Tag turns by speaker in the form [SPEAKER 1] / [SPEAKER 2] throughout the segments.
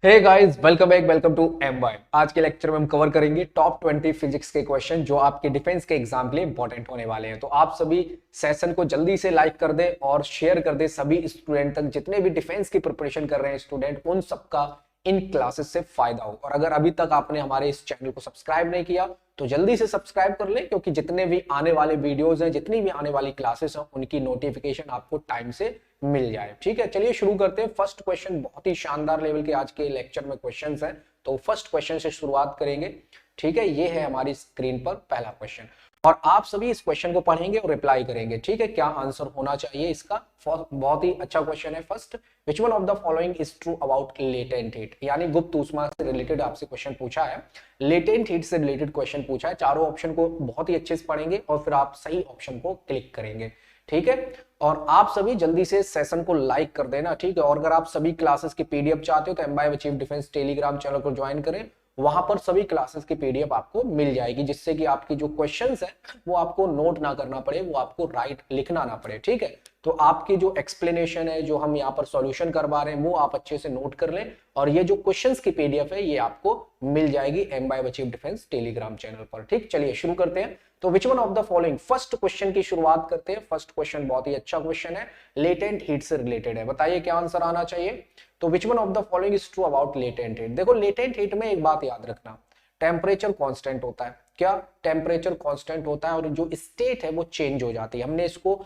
[SPEAKER 1] Hey guys, welcome back, welcome to M Y. आज के lecture में हम कवर करेंगे टॉप 20 फिजिक्स के क्वेश्चन जो आपके डिफेंस के एग्जाम के लिए इंपॉर्टेंट होने वाले हैं। तो आप सभी सेशन को जल्दी से लाइक कर दें और शेयर कर दें सभी स्टूडेंट तक, जितने भी डिफेंस की प्रिपरेशन कर रहे हैं स्टूडेंट, उन सबका इन क्लासेस से फायदा हो। और अगर अभी तक आपने हमारे इस चैनल को सब्सक्राइब नहीं किया तो जल्दी से सब्सक्राइब कर लें, क्योंकि जितने भी आने वाले वीडियोस हैं, जितनी भी आने वाली क्लासेस हैं, उनकी नोटिफिकेशन आपको टाइम से मिल जाए। ठीक है, चलिए शुरू करते हैं। फर्स्ट क्वेश्चन बहुत ही शानदार लेवल के आज के लेक्चर में क्वेश्चंस हैं, तो फर्स्ट क्वेश्चन से शुरुआत करेंगे। ठीक है, ये है हमारी स्क्रीन पर पहला क्वेश्चन और आप सभी इस क्वेश्चन को पढ़ेंगे और रिप्लाई करेंगे। ठीक है, क्या आंसर होना चाहिए इसका। बहुत ही अच्छा क्वेश्चन है। First, which one of the following is true about latent heat, यानी गुप्त ऊष्मा से रिलेटेड आपसे क्वेश्चन पूछा है, लेटेंट हीट से रिलेटेड क्वेश्चन पूछा है। चारों ऑप्शन को बहुत ही अच्छे से पढ़ेंगे और फिर आप सही ऑप्शन को क्लिक करेंगे। ठीक है, और आप सभी जल्दी से सेशन को लाइक कर देना। ठीक है, और अगर आप सभी क्लासेस की पीडीएफ चाहते हो तो एमबाई अचीव डिफेंस टेलीग्राम चैनल को ज्वाइन करें, वहां पर सभी क्लासेस की पीडीएफ आपको मिल जाएगी, जिससे कि आपकी जो क्वेश्चंस है वो आपको नोट ना करना पड़े, वो आपको राइट लिखना ना पड़े। ठीक है, तो आपकी जो एक्सप्लेनेशन है, जो हम यहाँ पर सॉल्यूशन करवा रहे हैं, वो आप अच्छे से नोट कर लें और ये जो क्वेश्चंस की पीडीएफ है ये आपको मिल जाएगी एमबाई अचीव डिफेंस टेलीग्राम चैनल पर। ठीक, चलिए शुरू करते हैं। तो विच one of the following, first question की शुरुआत करते हैं। फर्स्ट क्वेश्चन बहुत ही अच्छा क्वेश्चन है, लेटेंट हीट से रिलेटेड है। बताइए क्या आंसर आना चाहिए। तो विच one of the following is true about latent heat. देखो, लेटेंट हीट में एक बात याद रखना, टेम्परेचर कांस्टेंट होता है। क्या टेम्परेचर कांस्टेंट होता है और जो स्टेट है वो चेंज हो जाती है। हमने इसको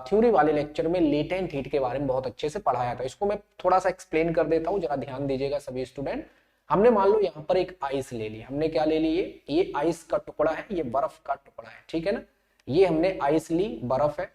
[SPEAKER 1] थ्योरी वाले लेक्चर में लेटेंट हीट के बारे में बहुत अच्छे से पढ़ाया था। इसको मैं थोड़ा सा एक्सप्लेन कर देता हूं, जरा ध्यान दीजिएगा सभी स्टूडेंट। हमने मान लो यहाँ पर एक आइस ले ली। हमने क्या ले ली, ये आइस का टुकड़ा है, ये बर्फ का टुकड़ा है। ठीक है ना, ये हमने आइस ली, बर्फ है,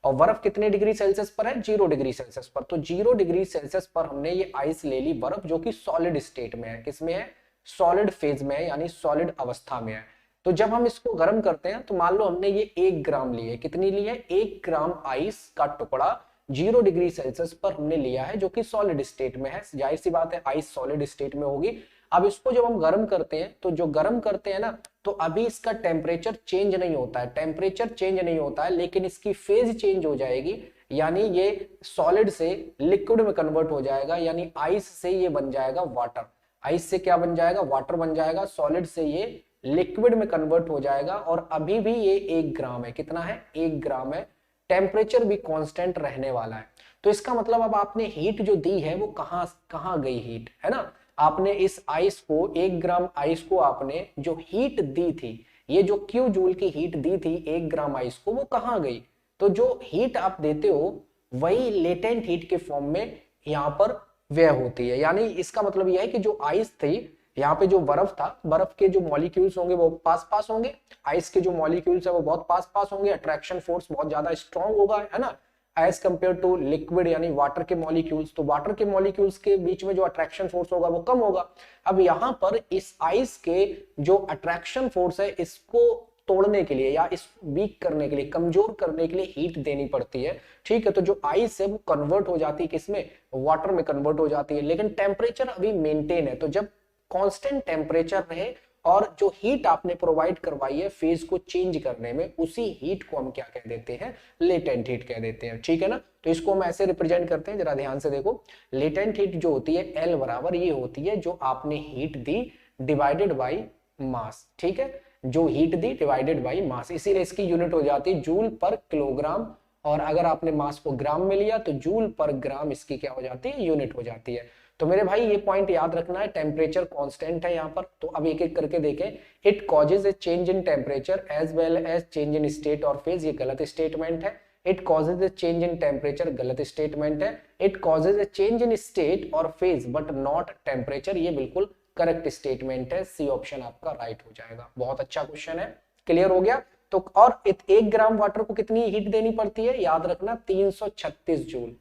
[SPEAKER 1] और बर्फ कितने डिग्री सेल्सियस पर है, 0 डिग्री सेल्सियस पर। तो 0 डिग्री सेल्सियस पर हमने ये आइस ले ली, बर्फ, जो कि सॉलिड स्टेट में है। किसमें है, सॉलिड फेज में है, यानी सॉलिड अवस्था में है। तो जब हम इसको गर्म करते हैं तो मान लो हमने ये 1 ग्राम ली है। कितनी ली है, 1 ग्राम आइस का टुकड़ा 0 डिग्री सेल्सियस पर हमने लिया है, जो कि सॉलिड स्टेट में है। जाहिर सी बात है, आइस सॉलिड स्टेट में होगी। अब इसको जब हम गर्म करते हैं तो जो गर्म करते हैं ना, तो अभी इसका टेम्परेचर चेंज नहीं होता है, टेम्परेचर चेंज नहीं होता है, लेकिन इसकी फेज चेंज हो जाएगी। यानी ये सॉलिड से लिक्विड में कन्वर्ट हो जाएगा, यानी आइस से ये बन जाएगा वाटर। आइस से क्या बन जाएगा, वाटर बन जाएगा। सॉलिड से ये लिक्विड में कन्वर्ट हो जाएगा और अभी भी ये 1 ग्राम है। कितना है, 1 ग्राम है। टेम्परेचर भी कांस्टेंट रहने वाला है। तो इसका मतलब अब आपने हीट जो दी है वो कहां कहां गई हीट, है ना। आपने इस आइस को, 1 ग्राम आइस को आपने जो हीट दी थी, ये जो क्यू जूल की हीट दी थी 1 ग्राम आइस को, वो कहां गई। तो जो हीट आप देते हो वही लेटेंट हीट के फॉर्म में यहां पर व्यय होती है। यानी इसका मतलब यह है कि जो आइस थी, यहाँ पे जो बर्फ था, बर्फ के जो मॉलिक्यूल्स होंगे वो पास पास होंगे, आइस के जो मॉलिक्यूल्स है वो बहुत पास पास होंगे, अट्रैक्शन फोर्स बहुत ज्यादा स्ट्रॉन्ग होगा, है ना, एज कंपेयर टू लिक्विड यानी वाटर के मॉलिक्यूल्स। तो वाटर के मॉलिक्यूल्स के बीच में जो अट्रैक्शन फोर्स होगा वो कम होगा। अब यहाँ पर इस आइस के जो अट्रैक्शन फोर्स है, इसको तोड़ने के लिए या इस वीक करने के लिए, कमजोर करने के लिए हीट देनी पड़ती है। ठीक है, तो जो आइस है वो कन्वर्ट हो जाती है किसमें, वाटर में कन्वर्ट हो जाती है, लेकिन टेम्परेचर अभी मेंटेन है। तो जब कांस्टेंट टेम्परेचर रहे और जो हीट आपने प्रोवाइड करवाई है फेज को चेंज करने में, उसी हीट को हम क्या कह देते हैं, लेटेंट हीट कह देते हैं। ठीक है ना, तो इसको हम ऐसे रिप्रेजेंट करते हैं, जरा ध्यान से देखो। लेटेंट हीट जो होती है एल बराबर ये होती है जो आपने heat the divided by mass. ठीक है, जो heat the divided by mass, इसीलिए इसकी यूनिट हो जाती है जूल पर किलोग्राम। और अगर आपने मास को ग्राम में लिया तो जूल पर ग्राम इसकी क्या हो जाती है, यूनिट हो जाती है। तो मेरे भाई ये पॉइंट याद रखना है, टेम्परेचर कांस्टेंट है यहाँ पर। तो अब एक एक करके देखें। It causes a change in temperature as well as change in state और फेज, ये गलत स्टेटमेंट है। It causes a change in temperature, गलत स्टेटमेंट है। It causes a change in state और फेज बट नॉट टेम्परेचर, ये बिल्कुल correct statement है। सी ऑप्शन आपका राइट हो जाएगा। बहुत अच्छा क्वेश्चन है, क्लियर हो गया। तो और 1 ग्राम वाटर को कितनी हीट देनी पड़ती है, याद रखना 336 जूल।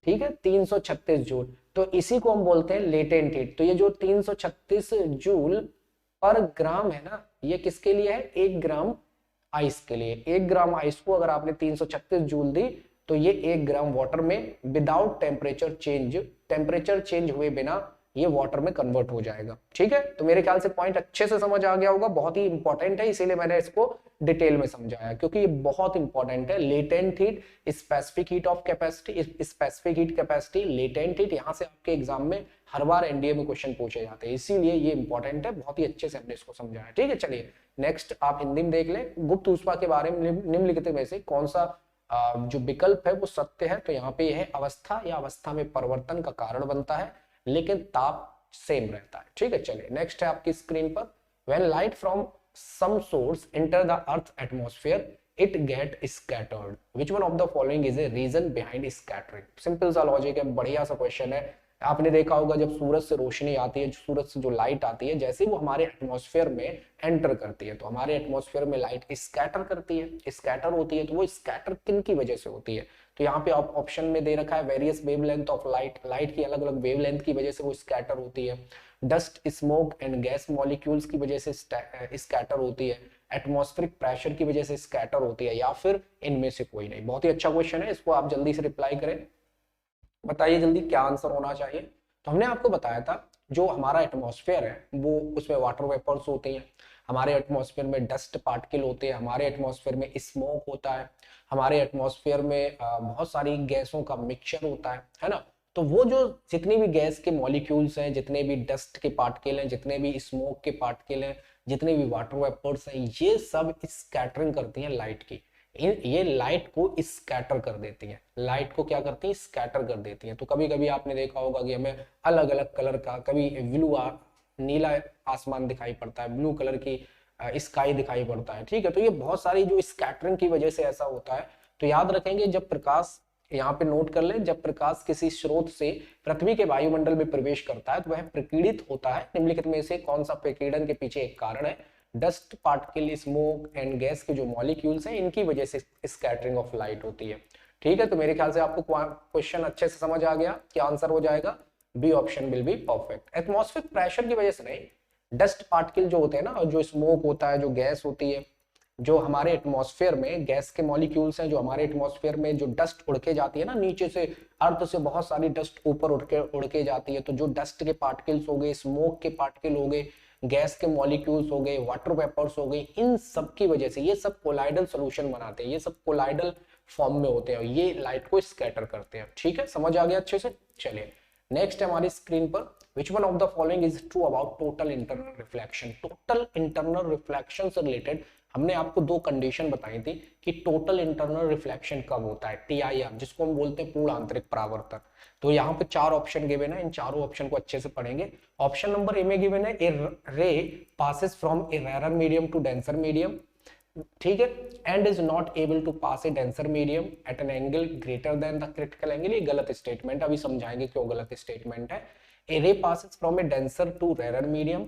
[SPEAKER 1] ठीक है, 336 जूल। तो इसी को हम बोलते हैं लेटेंट हीट। तो ये जो 336 जूल पर ग्राम है ना, ये किसके लिए है, 1 ग्राम आइस के लिए। 1 ग्राम आइस को अगर आपने 336 जूल दी तो ये 1 ग्राम वाटर में without temperature change, temperature change हुए बिना ये वाटर में कन्वर्ट हो जाएगा। ठीक है, तो मेरे ख्याल से पॉइंट अच्छे से समझ आ गया होगा, बहुत ही इंपॉर्टेंट है, इसीलिए मैंने इसको डिटेल में समझाया, क्योंकि ये बहुत इंपॉर्टेंट है। Latent heat, specific heat of capacity, specific heat capacity, latent heat, यहाँ से आपके एग्जाम में हर बार एनडीए में क्वेश्चन पूछे जाते हैं, इसीलिए ये इंपॉर्टेंट है। बहुत ही अच्छे से हमने इसको समझाया। ठीक है, चलिए नेक्स्ट आप हिंदी में देख लें। गुप्त ऊष्मा के बारे में निम्नलिखित में से कौन सा जो विकल्प है वो सत्य है? तो यहाँ पे यह है अवस्था या अवस्था में परिवर्तन का कारण बनता है, लेकिन ताप सेम रहता है। ठीक है, चलिए नेक्स्ट है आपकी स्क्रीन पर, when light from some source enter the earth atmosphere it get scattered, which one of the following is a reason behind scattering? Simple सा लॉजिक है, बढ़िया सा क्वेश्चन है। आपने देखा होगा जब सूरज से रोशनी आती है, सूरज से जो लाइट आती है, जैसे वो हमारे एटमॉस्फेयर में एंटर करती है तो हमारे एटमॉस्फेयर में लाइट स्कैटर करती है, स्कैटर होती है। तो वो स्कैटर किन की वजह से होती है? तो यहाँ पे ऑप्शन में दे रखा है various wavelength of light, light की अलग अलग वेवलेंथ की वजह से वो स्कैटर होती है। Dust, smoke and gas molecules की वजह से स्कैटर होती है। एटमॉस्फेरिक प्रेशर की वजह से स्कैटर होती है, या फिर इनमें से कोई नहीं? बहुत ही अच्छा क्वेश्चन है, इसको आप जल्दी से रिप्लाई करें, बताइए जल्दी क्या आंसर होना चाहिए। तो हमने आपको बताया था जो हमारा एटमॉस्फेयर है वो उसमें वाटर वेपर्स होती हैं, हमारे एटमॉस्फेयर में डस्ट पार्टिकल होते हैं, हमारे एटमॉस्फेयर में स्मोक होता है, हमारे एटमॉस्फेयर में बहुत सारी गैसों का मिक्सचर होता है ना। तो वो जो जितनी भी गैस के मॉलिक्यूल्स हैं, जितने भी डस्ट के पार्टिकल हैं, जितने भी स्मोक के पार्टिकल हैं, जितने भी वाटर वेपर्स हैं, ये सब स्कैटरिंग करती हैं लाइट की। ये लाइट को स्कैटर कर देती हैं, लाइट को क्या करती हैं? स्कैटर कर देती हैं। तो कभी कभी आपने देखा होगा कि हमें अलग अलग कलर का, कभी ब्लू नीला आसमान दिखाई पड़ता है, ब्लू कलर की स्काई दिखाई पड़ता है। ठीक है, तो ये बहुत सारी जो स्कैटरिंग की वजह से ऐसा होता है। तो याद रखेंगे जब प्रकाश, यहाँ पे नोट कर ले, जब प्रकाश किसी स्रोत से पृथ्वी के वायुमंडल में प्रवेश करता है तो वह प्रकीर्णित होता है। निम्नलिखित में से कौन सा प्रकीर्णन के पीछे एक कारण है? Dust particle, smoke and gas के जो मॉलिक्यूल्स हैं इनकी वजह से स्कैटरिंग ऑफ लाइट होती है। ठीक है, तो मेरे ख्याल से आपको क्वेश्चन अच्छे से समझ आ गया कि आंसर हो जाएगा B option will be perfect. Atmospheric pressure की वजह से नहीं, डस्ट पार्टिकल जो होते हैं ना, जो स्मोक होता है, जो गैस होती है, जो हमारे एटमॉस्फेयर में गैस के मॉलिक्यूल्स हैं, जो हमारे एटमॉस्फेयर में जो डस्ट उड़ के जाती है ना नीचे से, अर्थ से बहुत सारी डस्ट ऊपर उड़ के जाती है, तो जो डस्ट के पार्टिकल्स हो गए, स्मोक के पार्टिकल हो गए, गैस के मॉलिक्यूल्स हो गए, वाटर वेपर्स हो गए, इन सब की वजह से ये सब कोलाइडल सॉल्यूशन बनाते हैं, ये सब कोलाइडल फॉर्म में होते हैं, ये लाइट को स्कैटर करते हैं। ठीक है, समझ आ गया अच्छे से? चलिए नेक्स्ट है हमारी स्क्रीन पर, which one of the following is true about total internal reflection? total internal reflection से रिलेटेड हमने आपको दो कंडीशन बताई थी कि टोटल इंटरनल रिफ्लेक्शन कब होता है, TIR, जिसको हम बोलते हैं पूर्ण आंतरिक परावर्तन। तो यहाँ पे चार ऑप्शन गिवन है, इन चारों ऑप्शन को अच्छे से पढ़ेंगे। ऑप्शन नंबर ए में गिवन है a ray passes from a rare medium to denser medium, ठीक है, and is not able to pass a denser medium at an angle greater than the critical angle. ये गलत statement, अभी समझाएंगे क्यों गलत स्टेटमेंट है। ए रे passes from a denser to rarer medium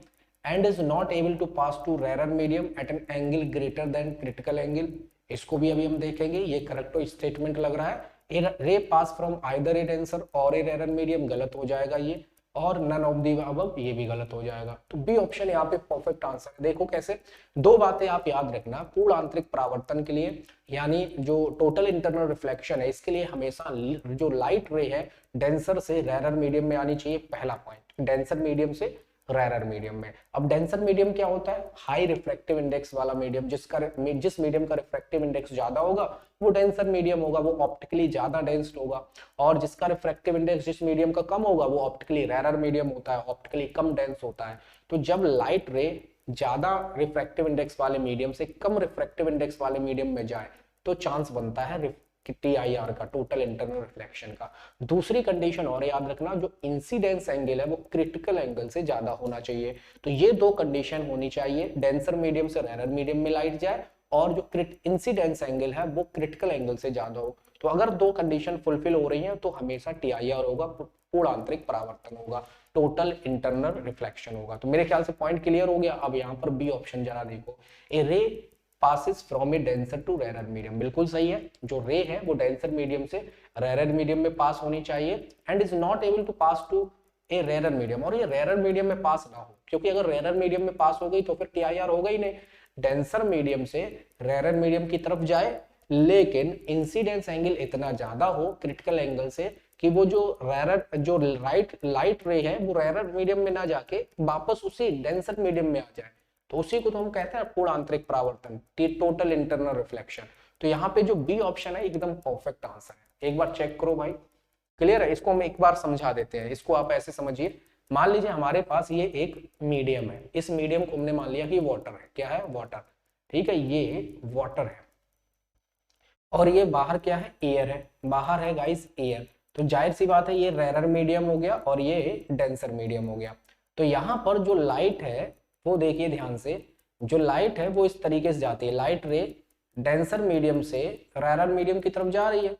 [SPEAKER 1] and is not able to pass to rarer medium at an angle greater than critical angle। इसको भी अभी हम देखेंगे, ये करेक्ट स्टेटमेंट लग रहा है। ए रे पास फ्रॉम आइदर ए डेंसर और ए रेयर मीडियम, गलत हो जाएगा ये, और नन ऑफ दी अबव, ये भी गलत हो जाएगा। तो बी ऑप्शन यहाँ पे परफेक्ट आंसर है। देखो कैसे, दो बातें आप याद रखना, पूर्ण आंतरिक परावर्तन के लिए यानी जो टोटल इंटरनल रिफ्लेक्शन है, इसके लिए हमेशा जो लाइट रे है डेंसर से रेयर मीडियम में आनी चाहिए, पहला पॉइंट, डेंसर मीडियम से रेयर मीडियम में। अब डेंसर मीडियम क्या होता है? हाई रिफ्रैक्टिव इंडेक्स वाला मीडियम, जिस मीडियम का रिफ्रैक्टिव इंडेक्स ज्यादा होगा वो डेंसर मीडियम होगा, वो ऑप्टिकली ज्यादा डेंस होगा, और जिसका रिफ्रैक्टिव इंडेक्स जिस मीडियम का कम होगा वो ऑप्टिकली रेयर मीडियम होता है, ऑप्टिकली कम डेंस होता है। तो जब लाइट रे ज्यादा रिफ्रैक्टिव इंडेक्स वाले मीडियम से कम रिफ्रैक्टिव इंडेक्स वाले मीडियम में जाए तो चांस बनता है TIR का, टोटल इंटरनल रिफ्लेक्शन का। दूसरी कंडीशन और याद रखना, जो इंसिडेंस एंगल है वो क्रिटिकल एंगल से ज्यादा होना चाहिए। तो ये दो कंडीशन होनी चाहिए, डेंसर मीडियम से रेयर मीडियम में लाइट जाए और जो इंसिडेंस एंगल है वो क्रिटिकल एंगल से ज्यादा हो। तो अगर दो कंडीशन फुलफिल हो रही है तो हमेशा TIR होगा, पूर्ण आंतरिक परावर्तन होगा, टोटल इंटरनल रिफ्लेक्शन होगा। तो मेरे ख्याल से पॉइंट क्लियर हो गया। अब यहाँ पर बी ऑप्शन जरा देखो, ए रे passes from a denser to rarer medium, बिल्कुल सही है, जो रे है वो डेंसर मीडियम से रेयर मीडियम में पास होनी चाहिए, and is not able to pass to a rare medium, और ये रेयर मीडियम में पास ना हो, क्योंकि अगर रेयर मीडियम में पास हो गई तो फिर TIR होगा ही नहीं। डेंसर मीडियम से रेयर मीडियम की तरफ जाए लेकिन इंसिडेंस एंगल इतना ज्यादा हो क्रिटिकल एंगल से कि वो जो जो लाइट रे है वो रेरर मीडियम में ना जाके वापस उसी डेंसर मीडियम में आ जाए, तो उसी को तो हम कहते हैं पूर्ण आंतरिक परावर्तन, टोटल इंटरनल रिफ्लेक्शन। तो यहाँ पे जो बी ऑप्शन है एकदम परफेक्ट आंसर है। एक बार चेक करो भाई, क्लियर है। इसको हम एक बार समझा देते हैं। इसको आप ऐसे समझिए, मान लीजिए हमारे पास ये एक मीडियम है, इस मीडियम को हमने मान लिया कि वाटर है। क्या है? वाटर। ठीक है, ये वाटर है और ये बाहर क्या है? एयर है। बाहर है गाइस एयर, तो जाहिर सी बात है ये रेरर मीडियम हो गया और ये डेंसर मीडियम हो गया। तो यहाँ पर जो लाइट है वो देखिए ध्यान से, जो लाइट है वो इस तरीके से जाती है, लाइट रे डेंसर मीडियम से रेरर मीडियम की तरफ जा रही है।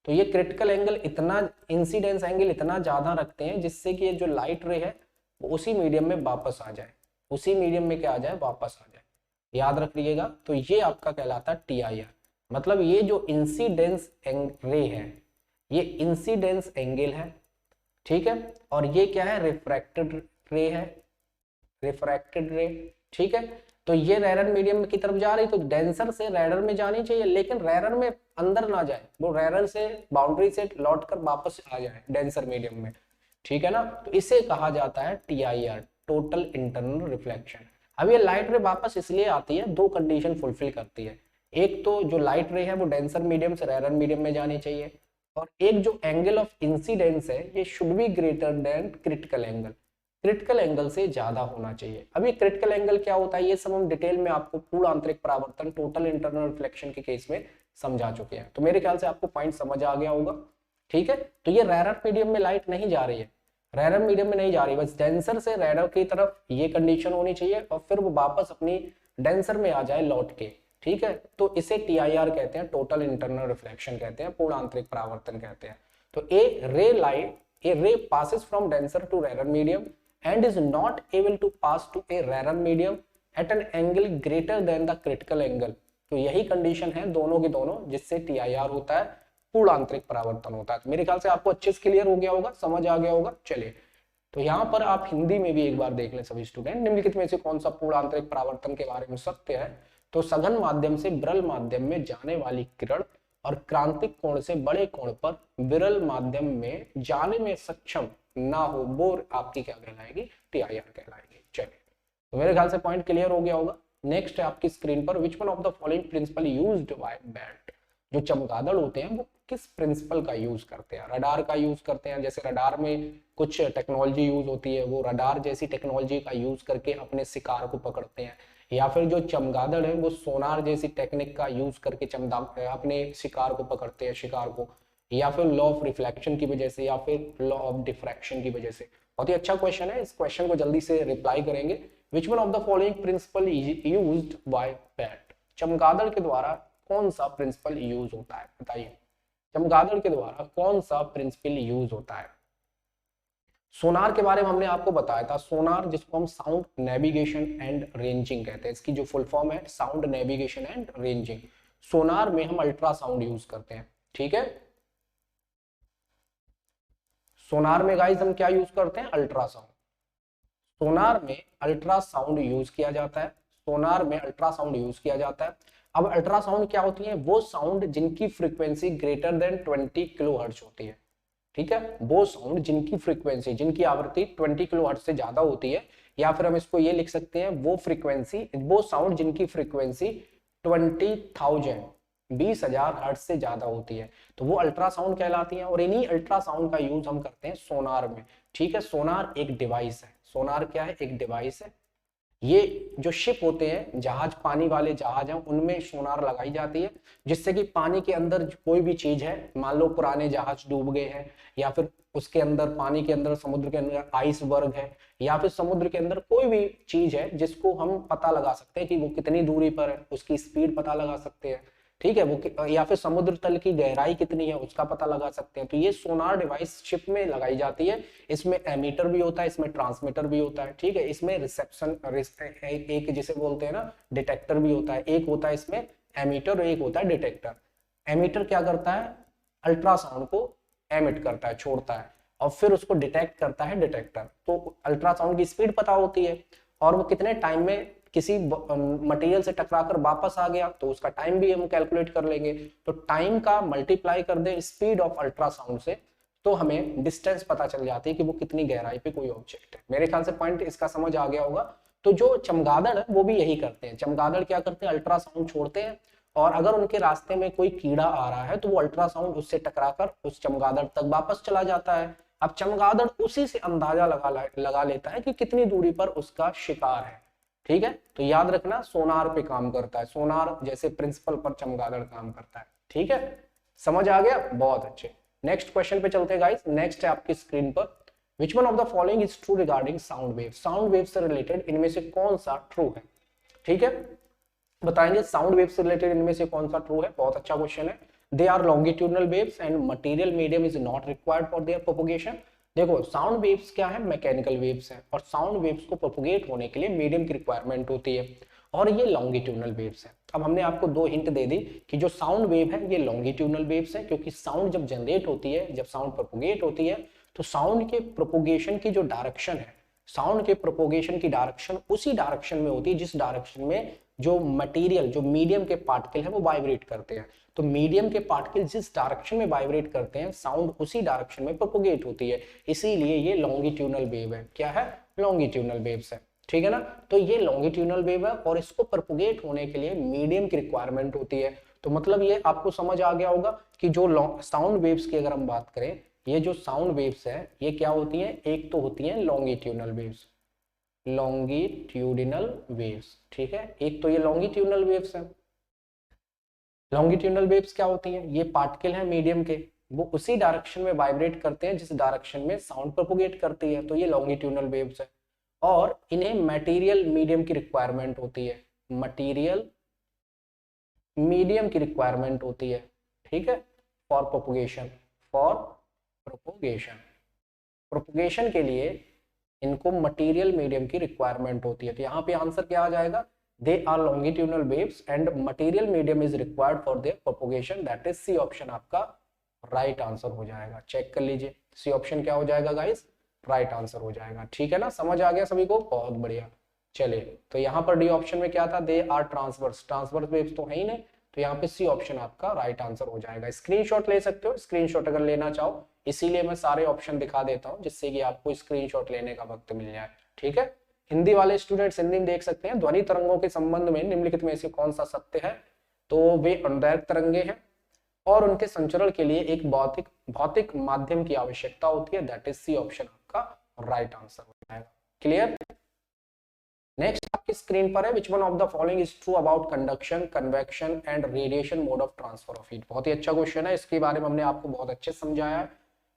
[SPEAKER 1] तो ये क्रिटिकल एंगल इतना, इंसिडेंस एंगल इतना ज्यादा रखते हैं जिससे कि ये जो लाइट रे है वो उसी मीडियम में वापस आ जाए, उसी मीडियम में क्या आ जाए? वापस आ जाए। याद रखिएगा। तो ये आपका कहलाता है TIR। मतलब ये जो इंसिडेंस रे है, ये इंसिडेंस एंगल है, ठीक है, और ये क्या है? रिफ्रैक्टेड रे है, रिफ्रैक्टेड रे। ठीक है, तो ये रेरर मीडियम की तरफ जा रही, तो डेंसर से रेरर में जानी चाहिए, लेकिन रेरर में अंदर ना जाए, वो रेरर से बाउंड्री से लौट कर वापस आ जाए डेंसर मीडियम में। ठीक है ना, तो इसे कहा जाता है TIR, टोटल इंटरनल रिफ्लेक्शन। अब ये लाइट रे वापस इसलिए आती है, दो कंडीशन फुलफिल करती है। एक तो जो लाइट रे है वो डेंसर मीडियम से रेरर मीडियम में जानी चाहिए, और एक जो एंगल ऑफ इंसिडेंस है ये should be greater than critical angle, critical angle से ज्यादा होना चाहिए। अब ये क्रिटिकल एंगल क्या होता है ये सब हम डिटेल में आपको पूर्ण आंतरिक परावर्तन, टोटल इंटरनल रिफ्लेक्शन के केस में समझा चुके हैं। तो मेरे ख्याल से आपको पॉइंट समझ आ गया होगा। ठीक है, तो ये रेरर मीडियम में लाइट नहीं जा रही है, रेरर मीडियम में नहीं जा रही, बस डेंसर से रेरर की तरफ ये कंडीशन होनी चाहिए और फिर वो वापस अपनी डेंसर में आ जाए लौट के। ठीक है, तो इसे TIR कहते हैं, टोटल इंटरनल रिफ्लेक्शन कहते हैं, पूर्ण आंतरिक परावर्तन कहते हैं। तो ए रे passes from denser to rarer medium and is not able to pass to a rarer medium at an angle greater than the critical angle। तो यही कंडीशन है दोनों की दोनों, जिससे TIR होता है, पूर्ण आंतरिक परावर्तन होता है। तो मेरे ख्याल से आपको अच्छे से क्लियर हो गया होगा, समझ आ गया होगा। चलिए, तो यहाँ पर आप हिंदी में भी एक बार देख लें सभी स्टूडेंट, निम्नलिखित में से कौन सा पूर्ण आंतरिक परावर्तन के बारे में सत्य है? तो सघन माध्यम से विरल माध्यम में जाने वाली किरण और क्रांतिक कोण से बड़े कोण पर विरल माध्यम में जाने में सक्षम ना हो, वो आपकी क्या कहलाएगी? TIR कहलाएगी। चलिए, तो मेरे ख्याल से पॉइंट क्लियर हो गया होगा। नेक्स्ट है आपकी स्क्रीन पर, which one of the following principle used by bat. जो चमगादड़ होते हैं वो किस प्रिंसिपल का यूज करते हैं? रडार का यूज करते हैं, जैसे रडार में कुछ टेक्नोलॉजी यूज होती है, वो रडार जैसी टेक्नोलॉजी का यूज करके अपने शिकार को पकड़ते हैं। या फिर जो चमगादड़ है वो सोनार जैसी टेक्निक का यूज करके अपने शिकार को पकड़ते हैं, शिकार को, या फिर लॉ ऑफ रिफ्लेक्शन की वजह से, या फिर लॉ ऑफ डिफ्रैक्शन की वजह से। बहुत ही अच्छा क्वेश्चन है, इस क्वेश्चन को जल्दी से रिप्लाई करेंगे। Which one of the following principle used by bat. चमगादड़ के द्वारा कौन सा प्रिंसिपल यूज होता है? बताइए, चमगादड़ के द्वारा कौन सा प्रिंसिपल यूज होता है? सोनार के बारे में हमने आपको बताया था, सोनार जिसको हम साउंड नेविगेशन एंड रेंजिंग कहते हैं, इसकी जो फुल फॉर्म है साउंड नेविगेशन एंड रेंजिंग। सोनार में हम अल्ट्रासाउंड यूज करते हैं। ठीक है, सोनार में गाइस हम क्या यूज करते हैं? अल्ट्रासाउंड। सोनार में अल्ट्रासाउंड यूज किया जाता है, सोनार में अल्ट्रासाउंड यूज किया जाता है। अब अल्ट्रासाउंड क्या होती है? वो साउंड जिनकी फ्रीक्वेंसी ग्रेटर देन 20 किलोहर्ट्ज होती है। ठीक है, वो साउंड जिनकी फ्रीक्वेंसी, जिनकी आवृत्ति 20 किलोहर्ट्ज से ज्यादा होती है, या फिर हम इसको ये लिख सकते हैं वो फ्रीक्वेंसी, वो साउंड जिनकी फ्रीक्वेंसी 20,000 हर्ट्ज से ज्यादा होती है, तो वो अल्ट्रासाउंड कहलाती है। और इन्हीं अल्ट्रासाउंड का यूज हम करते हैं सोनार में। ठीक है, सोनार एक डिवाइस है। सोनार क्या है? एक डिवाइस है। ये जो शिप होते हैं, जहाज, पानी वाले जहाज हैं, उनमें सोनार लगाई जाती है, जिससे कि पानी के अंदर कोई भी चीज है, मान लो पुराने जहाज डूब गए हैं, या फिर उसके अंदर पानी के अंदर, समुद्र के अंदर आइसबर्ग है, या फिर समुद्र के अंदर कोई भी चीज है जिसको हम पता लगा सकते हैं कि वो कितनी दूरी पर है, उसकी स्पीड पता लगा सकते हैं। ठीक है, वो या फिर समुद्र तल की गहराई कितनी है उसका पता लगा सकते हैं। तो ये सोनार डिवाइस शिप में लगाई जाती है। इसमें एमीटर भी होता है, इसमें ट्रांसमीटर भी होता है। ठीक है, इसमें रिसेप्शन एक जिसे बोलते हैं ना डिटेक्टर भी होता है। एक होता है इसमें एमीटर और एक होता है डिटेक्टर। एमीटर क्या करता है? अल्ट्रासाउंड को एमिट करता है, छोड़ता है, और फिर उसको डिटेक्ट करता है डिटेक्टर। तो अल्ट्रासाउंड की स्पीड पता होती है और वो कितने टाइम में किसी मटेरियल से टकराकर वापस आ गया, तो उसका टाइम भी हम कैलकुलेट कर लेंगे। तो टाइम का मल्टीप्लाई कर दे स्पीड ऑफ अल्ट्रासाउंड से, तो हमें डिस्टेंस पता चल जाती है कि वो कितनी गहराई पे कोई ऑब्जेक्ट है। मेरे ख्याल से पॉइंट इसका समझ आ गया होगा। तो जो चमगादड़ है वो भी यही करते हैं। चमगादड़ क्या करते हैं, अल्ट्रासाउंड छोड़ते हैं, और अगर उनके रास्ते में कोई कीड़ा आ रहा है तो वो अल्ट्रासाउंड उससे टकराकर उस चमगादड़ तक वापस चला जाता है। अब चमगादड़ उसी से अंदाजा लगा लेता है कि कितनी दूरी पर उसका शिकार है। ठीक है, तो याद रखना सोनार पे काम करता है, सोनार जैसे प्रिंसिपल पर चमगादड़ काम करता है। ठीक है, समझ आ गया, बहुत अच्छे। नेक्स्ट क्वेश्चन पे चलते हैं गाइस। नेक्स्ट है आपकी स्क्रीन पर, which one of the following is true regarding sound wave. Sound wave से रिलेटेड इनमें से कौन सा ट्रू है। ठीक है, बताएंगे साउंड वेव से रिलेटेड इनमें से कौन सा ट्रू है। बहुत अच्छा क्वेश्चन है। They are longitudinal waves and material medium is not required for their propagation. देखो साउंड वेव्स क्या है, मैकेनिकल वेव्स हैं, और साउंड वेव्स को प्रोपोगेट होने के लिए मीडियम की रिक्वायरमेंट होती है, और ये लॉन्गिट्यूडनल वेव्स है। अब हमने आपको दो हिंट दे दी कि जो साउंड वेव है ये लॉन्गिट्यूडनल वेव्स है, क्योंकि साउंड जब जनरेट होती है, जब साउंड प्रोपोगेट होती है, तो साउंड के प्रोपोगेशन की जो डायरेक्शन है, साउंड के प्रोपोगेशन की डायरेक्शन उसी डायरेक्शन में होती है जिस डायरेक्शन में जो मटेरियल, जो मीडियम के पार्टिकल है वो वाइब्रेट करते हैं। तो मीडियम के पार्टिकल जिस डायरेक्शन में वाइब्रेट करते हैं, साउंड उसी डायरेक्शन में प्रोपोगेट होती है, इसीलिए ये लॉन्गिट्यूडनल वेव है। क्या है, लॉन्गिट्यूडनल वेव्स है। ठीक है ना, तो ये लॉन्गिट्यूडनल वेव है, और इसको प्रोपोगेट होने के लिए मीडियम की रिक्वायरमेंट होती है। तो मतलब ये आपको समझ आ गया होगा कि जो साउंड वेव्स की अगर हम बात करें, ये जो साउंड वेव्स है ये क्या होती हैं, एक तो होती हैं लॉन्गिट्यूडनल वेव्स, लॉन्गिट्यूडिनल वेव्स। ठीक है, एक तो ये लॉन्गिट्यूडनल वेव्स है। लॉन्गिट्यूडनल वेव्स क्या होती हैं, ये पार्टिकल हैं मीडियम के, वो उसी डायरेक्शन में वाइब्रेट करते हैं जिस डायरेक्शन में साउंड प्रोपोगेट करती है, तो ये लॉन्गिट्यूडनल वेव्स है। और इन्हें मटेरियल मीडियम की रिक्वायरमेंट होती है, मटेरियल मीडियम की रिक्वायरमेंट होती है। ठीक है, for propagation, for propagation, propagation के लिए इनको मटेरियल मीडियम की रिक्वायरमेंट होती है। तो यहाँ पे आंसर क्या आ जाएगा, they are longitudinal waves and material medium is required for their propagation, that is C option आपका राइट आंसर हो जाएगा। चेक कर लीजिए, सी ऑप्शन क्या हो जाएगा गाइस, राइट आंसर हो जाएगा। ठीक है ना, समझ आ गया सभी को, बहुत बढ़िया। चलिए, तो यहाँ पर डी ऑप्शन में क्या था, they are transverse, transverse waves तो है ही नहीं, तो यहाँ पे सी ऑप्शन आपका राइट आंसर हो जाएगा। स्क्रीनशॉट ले सकते हो, स्क्रीनशॉट अगर लेना चाहो, इसीलिए मैं सारे ऑप्शन दिखा देता हूँ जिससे कि आपको स्क्रीनशॉट लेने का वक्त मिल जाए। ठीक है, हिंदी वाले स्टूडेंट्स हिंदी में देख सकते हैं, ध्वनि तरंगों के संबंध में निम्नलिखित में से कौन सा सत्य है। तो वे अनडायरेक्ट तरंगे हैं और उनके संचरण के लिए एक भौतिक माध्यम की आवश्यकता होती है, दैट इज सी ऑप्शन आपका राइट आंसर हो जाएगा। क्लियर। नेक्स्ट आपकी स्क्रीन पर है, विच one of the following is true about conduction, convection and radiation mode of transfer of heat. बहुत ही अच्छा क्वेश्चन है, इसके बारे में हमने आपको बहुत अच्छे से समझाया है।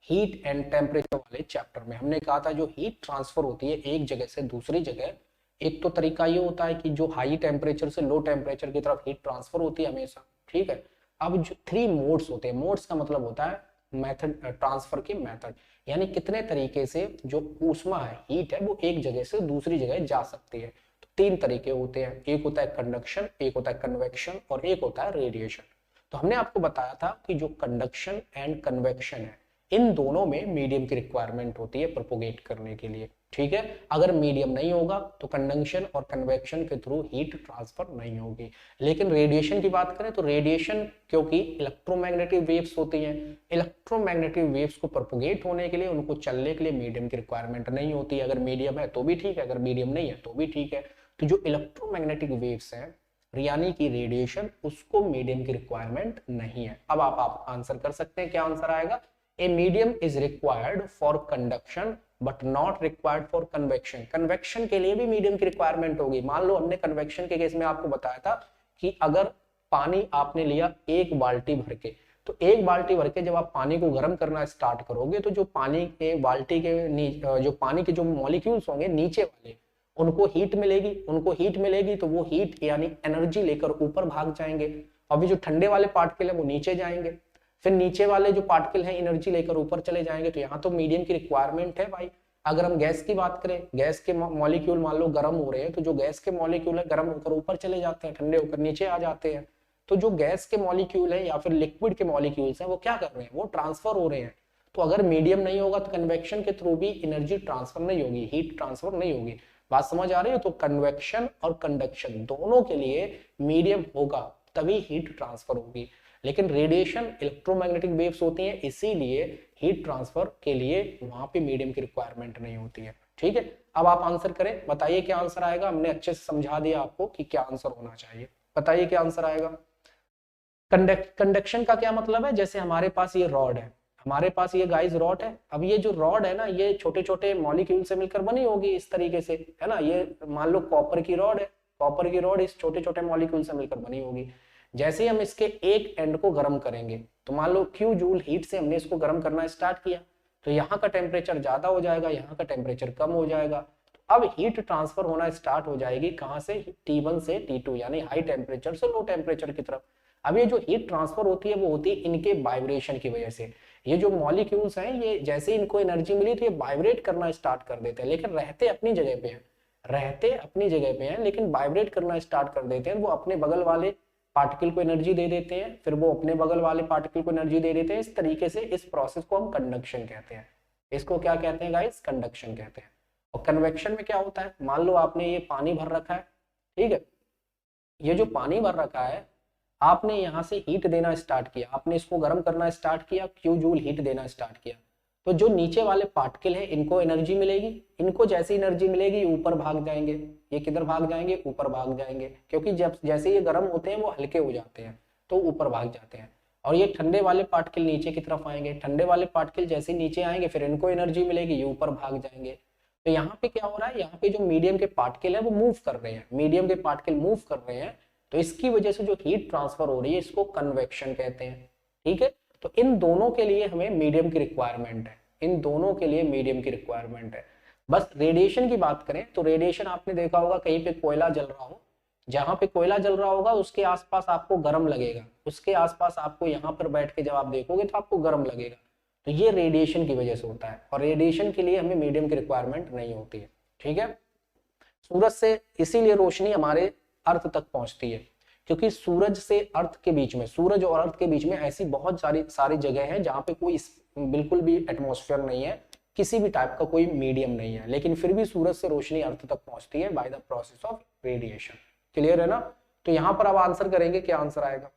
[SPEAKER 1] हीट एंड टेम्परेचर वाले चैप्टर में हमने कहा था जो हीट ट्रांसफर होती है एक जगह से दूसरी जगह, एक तो तरीका ये होता है कि जो हाई टेम्परेचर से लो टेम्परेचर की तरफ हीट ट्रांसफर होती है हमेशा। ठीक है, अब जो 3 मोड्स होते हैं, मोड्स का मतलब होता है मेथड, ट्रांसफर के मेथड, यानी कितने तरीके से जो ऊष्मा है, हीट है, वो एक जगह से दूसरी जगह जा सकती है। तो 3 तरीके होते हैं, एक होता है कंडक्शन, एक होता है कन्वेक्शन और एक होता है रेडिएशन। तो हमने आपको बताया था कि जो कंडक्शन एंड कन्वेक्शन है, इन दोनों में मीडियम की रिक्वायरमेंट होती है प्रोपोगेट करने के लिए। ठीक है, अगर मीडियम नहीं होगा तो कंडक्शन और कन्वेक्शन के थ्रू हीट ट्रांसफर नहीं होगी। लेकिन रेडिएशन की बात करें तो रेडिएशन, क्योंकि इलेक्ट्रोमैग्नेटिक वेव्स होती हैं, इलेक्ट्रोमैग्नेटिक वेव्स को प्रोपोगेट होने के लिए, उनको चलने के लिए मीडियम की रिक्वायरमेंट नहीं होती। अगर मीडियम है तो भी ठीक है, अगर मीडियम नहीं है तो भी ठीक है। तो जो इलेक्ट्रोमैग्नेटिक वेव्स हैं यानी कि रेडिएशन, उसको मीडियम की रिक्वायरमेंट नहीं है। अब आप आंसर कर सकते हैं, क्या आंसर आएगा, a medium is required for conduction but not required for convection. Convection के लिए भी मीडियम की रिक्वायरमेंट होगी। मान लो हमने कन्वेक्शन के केस में आपको बताया था कि अगर पानी आपने लिया 1 बाल्टी भर के, तो 1 बाल्टी भर के जब आप पानी को गर्म करना स्टार्ट करोगे तो जो पानी के बाल्टी के जो पानी के जो मॉलिक्यूल्स होंगे नीचे वाले, उनको हीट मिलेगी, उनको हीट मिलेगी तो वो हीट यानी एनर्जी लेकर ऊपर भाग जाएंगे। अभी जो ठंडे वाले पार्टिकल है वो नीचे जाएंगे, फिर नीचे वाले जो पार्टिकल हैं एनर्जी लेकर ऊपर चले जाएंगे। तो यहाँ तो मीडियम की रिक्वायरमेंट है भाई। अगर हम गैस की बात करें, गैस के मॉलिक्यूल मान लो गर्म हो रहे हैं, तो जो गैस के मॉलिक्यूल है गर्म होकर ऊपर चले जाते हैं, ठंडे होकर नीचे आ जाते हैं। तो जो गैस के मॉलिक्यूल है या फिर लिक्विड के मॉलिक्यूल्स हैं वो क्या कर रहे हैं, वो ट्रांसफर हो रहे हैं। तो अगर मीडियम नहीं होगा तो कन्वेक्शन के थ्रू भी एनर्जी ट्रांसफर नहीं होगी, हीट ट्रांसफर नहीं होगी। बात समझ आ रही है। तो कन्वेक्शन और कंडक्शन दोनों के लिए मीडियम होगा तभी हीट ट्रांसफर होगी। लेकिन रेडिएशन इलेक्ट्रोमैग्नेटिक वेव्स होती हैं, इसीलिए हीट ट्रांसफर के लिए वहां पे मीडियम की रिक्वायरमेंट नहीं होती है। ठीक है, अब आप आंसर करें, बताइए क्या आंसर आएगा। हमने अच्छे से समझा दिया आपको कि क्या आंसर होना चाहिए, बताइए क्या आंसर आएगा। कंडक्शन का क्या मतलब है, जैसे हमारे पास ये रॉड है, हमारे पास ये गाइस रॉड है। अब ये जो रॉड है ना, ये छोटे छोटे मॉलिक्यूल से मिलकर बनी होगी इस तरीके से, है ना। ये मान लो कॉपर की रॉड है, कॉपर की रॉड इस छोटे छोटे मॉलिक्यूल से मिलकर बनी होगी। जैसे ही हम इसके एक एंड को गर्म करेंगे, तो मान लो क्यू जूल हीट से हमने इसको गर्म करना स्टार्ट किया, तो यहाँ का टेम्परेचर ज्यादा हो जाएगा, यहाँ का टेम्परेचर कम हो जाएगा। तो अब हीट ट्रांसफर होना स्टार्ट हो जाएगी कहाँ से, T1 से T2, यानी हाई टेम्परेचर से लो टेम्परेचर की तरफ। अब ये जो हीट ट्रांसफर होती है वो होती है इनके वाइब्रेशन की वजह से। ये जो मॉलिक्यूल्स हैं, ये जैसे इनको एनर्जी मिली तो ये वाइब्रेट करना स्टार्ट कर देते हैं, लेकिन रहते अपनी जगह पे हैं, रहते अपनी जगह पे हैं, लेकिन वाइब्रेट करना स्टार्ट कर देते हैं। वो अपने बगल वाले पार्टिकल को एनर्जी दे देते हैं, फिर वो अपने बगल वाले पार्टिकल को एनर्जी दे देते हैं। इस तरीके से इस प्रोसेस को हम कंडक्शन कहते हैं। इसको क्या कहते हैं गाइस, कंडक्शन कहते हैं। और कन्वेक्शन में क्या होता है, मान लो आपने ये पानी भर रखा है, ठीक है, ये जो पानी भर रखा है, आपने यहाँ से हीट देना स्टार्ट किया, आपने इसको गर्म करना स्टार्ट किया, क्यू जूल हीट देना स्टार्ट किया, तो जो नीचे वाले पार्टिकल है इनको एनर्जी मिलेगी। इनको जैसी एनर्जी मिलेगी ऊपर भाग जाएंगे। ये किधर भाग जाएंगे, ऊपर भाग जाएंगे, क्योंकि जब जैसे ये गर्म होते हैं वो हल्के हो जाते हैं, तो ऊपर भाग जाते हैं। और ये ठंडे वाले पार्टिकल नीचे की तरफ आएंगे, ठंडे वाले पार्टिकल जैसे नीचे आएंगे फिर इनको एनर्जी मिलेगी, ये ऊपर भाग जाएंगे। तो यहाँ पे क्या हो रहा है, यहाँ पे जो मीडियम के पार्टिकल है वो मूव कर रहे हैं, मीडियम के पार्टिकल मूव कर रहे हैं, तो इसकी वजह से जो हीट ट्रांसफर हो रही है इसको कन्वेक्शन कहते हैं। ठीक है, तो इन दोनों के लिए हमें मीडियम की रिक्वायरमेंट है, इन दोनों के लिए मीडियम की रिक्वायरमेंट है। बस रेडिएशन की बात करें तो रेडिएशन आपने देखा होगा, कहीं पे कोयला जल रहा हो, जहां पे कोयला जल रहा होगा उसके आसपास आपको गर्म लगेगा, उसके आसपास आपको यहाँ पर बैठ के जब आप देखोगे तो आपको गर्म लगेगा। तो ये रेडिएशन की वजह से होता है, और रेडिएशन के लिए हमें मीडियम की रिक्वायरमेंट नहीं होती है। ठीक है, सूरज से इसीलिए रोशनी हमारे अर्थ तक पहुंचती है, क्योंकि सूरज से अर्थ के बीच में, सूरज और अर्थ के बीच में ऐसी बहुत सारी जगह है जहां पे कोई बिल्कुल भी एटमॉस्फेयर नहीं है, किसी भी टाइप का कोई मीडियम नहीं है, लेकिन फिर भी सूरज से रोशनी अर्थ तक पहुंचती है by the process of radiation. Clear है ना। तो यहां पर अब आंसर करेंगे, क्या आंसर आएगा,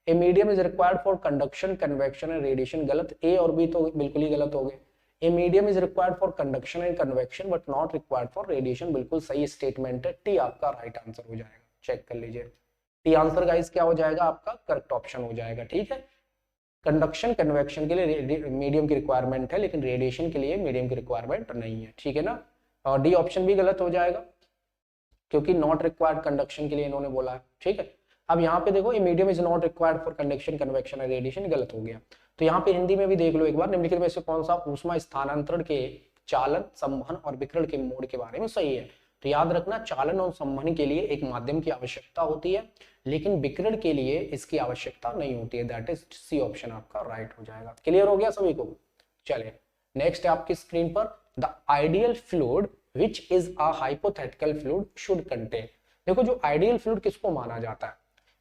[SPEAKER 1] a medium is required for conduction, convection and radiation. गलत, ए और बी तो बिल्कुल ही गलत हो गए। A medium is required for conduction and convection but not required for radiation, बिल्कुल सही स्टेटमेंट है, टी आपका राइट आंसर हो जाएगा। चेक कर लीजिए, टी आंसर गाइस क्या हो जाएगा, आपका करेक्ट ऑप्शन हो जाएगा। ठीक है, कंडक्शन कन्वेक्शन के लिए मीडियम की रिक्वायरमेंट है, लेकिन रेडिएशन के लिए मीडियम की रिक्वायरमेंट नहीं है। ठीक है ना, और डी ऑप्शन भी गलत हो जाएगा, क्योंकि नॉट रिक्वायर्ड कंडक्शन के लिए इन्होंने बोला है। ठीक है, अब यहाँ पे देखो, medium is not required for conduction, convection and radiation, गलत हो गया। तो यहाँ पे हिंदी में भी देख लो एक बार, निम्नलिखित में से कौन सा ऊष्मा स्थानांतरण के चालन, संवहन और विकिरण के मोड के बारे में सही है। तो याद रखना, चालन और संवहन के लिए एक माध्यम की आवश्यकता होती है, लेकिन विकिरण के लिए इसकी आवश्यकता नहीं होती है। दैट इज सी ऑप्शन आपका राइट हो जाएगा। क्लियर हो गया सभी को। चलिए नेक्स्ट है आपकी स्क्रीन पर, the ideal fluid which is a hypothetical fluid should contain. देखो, जो आइडियल फ्लूइड किसको माना जाता है,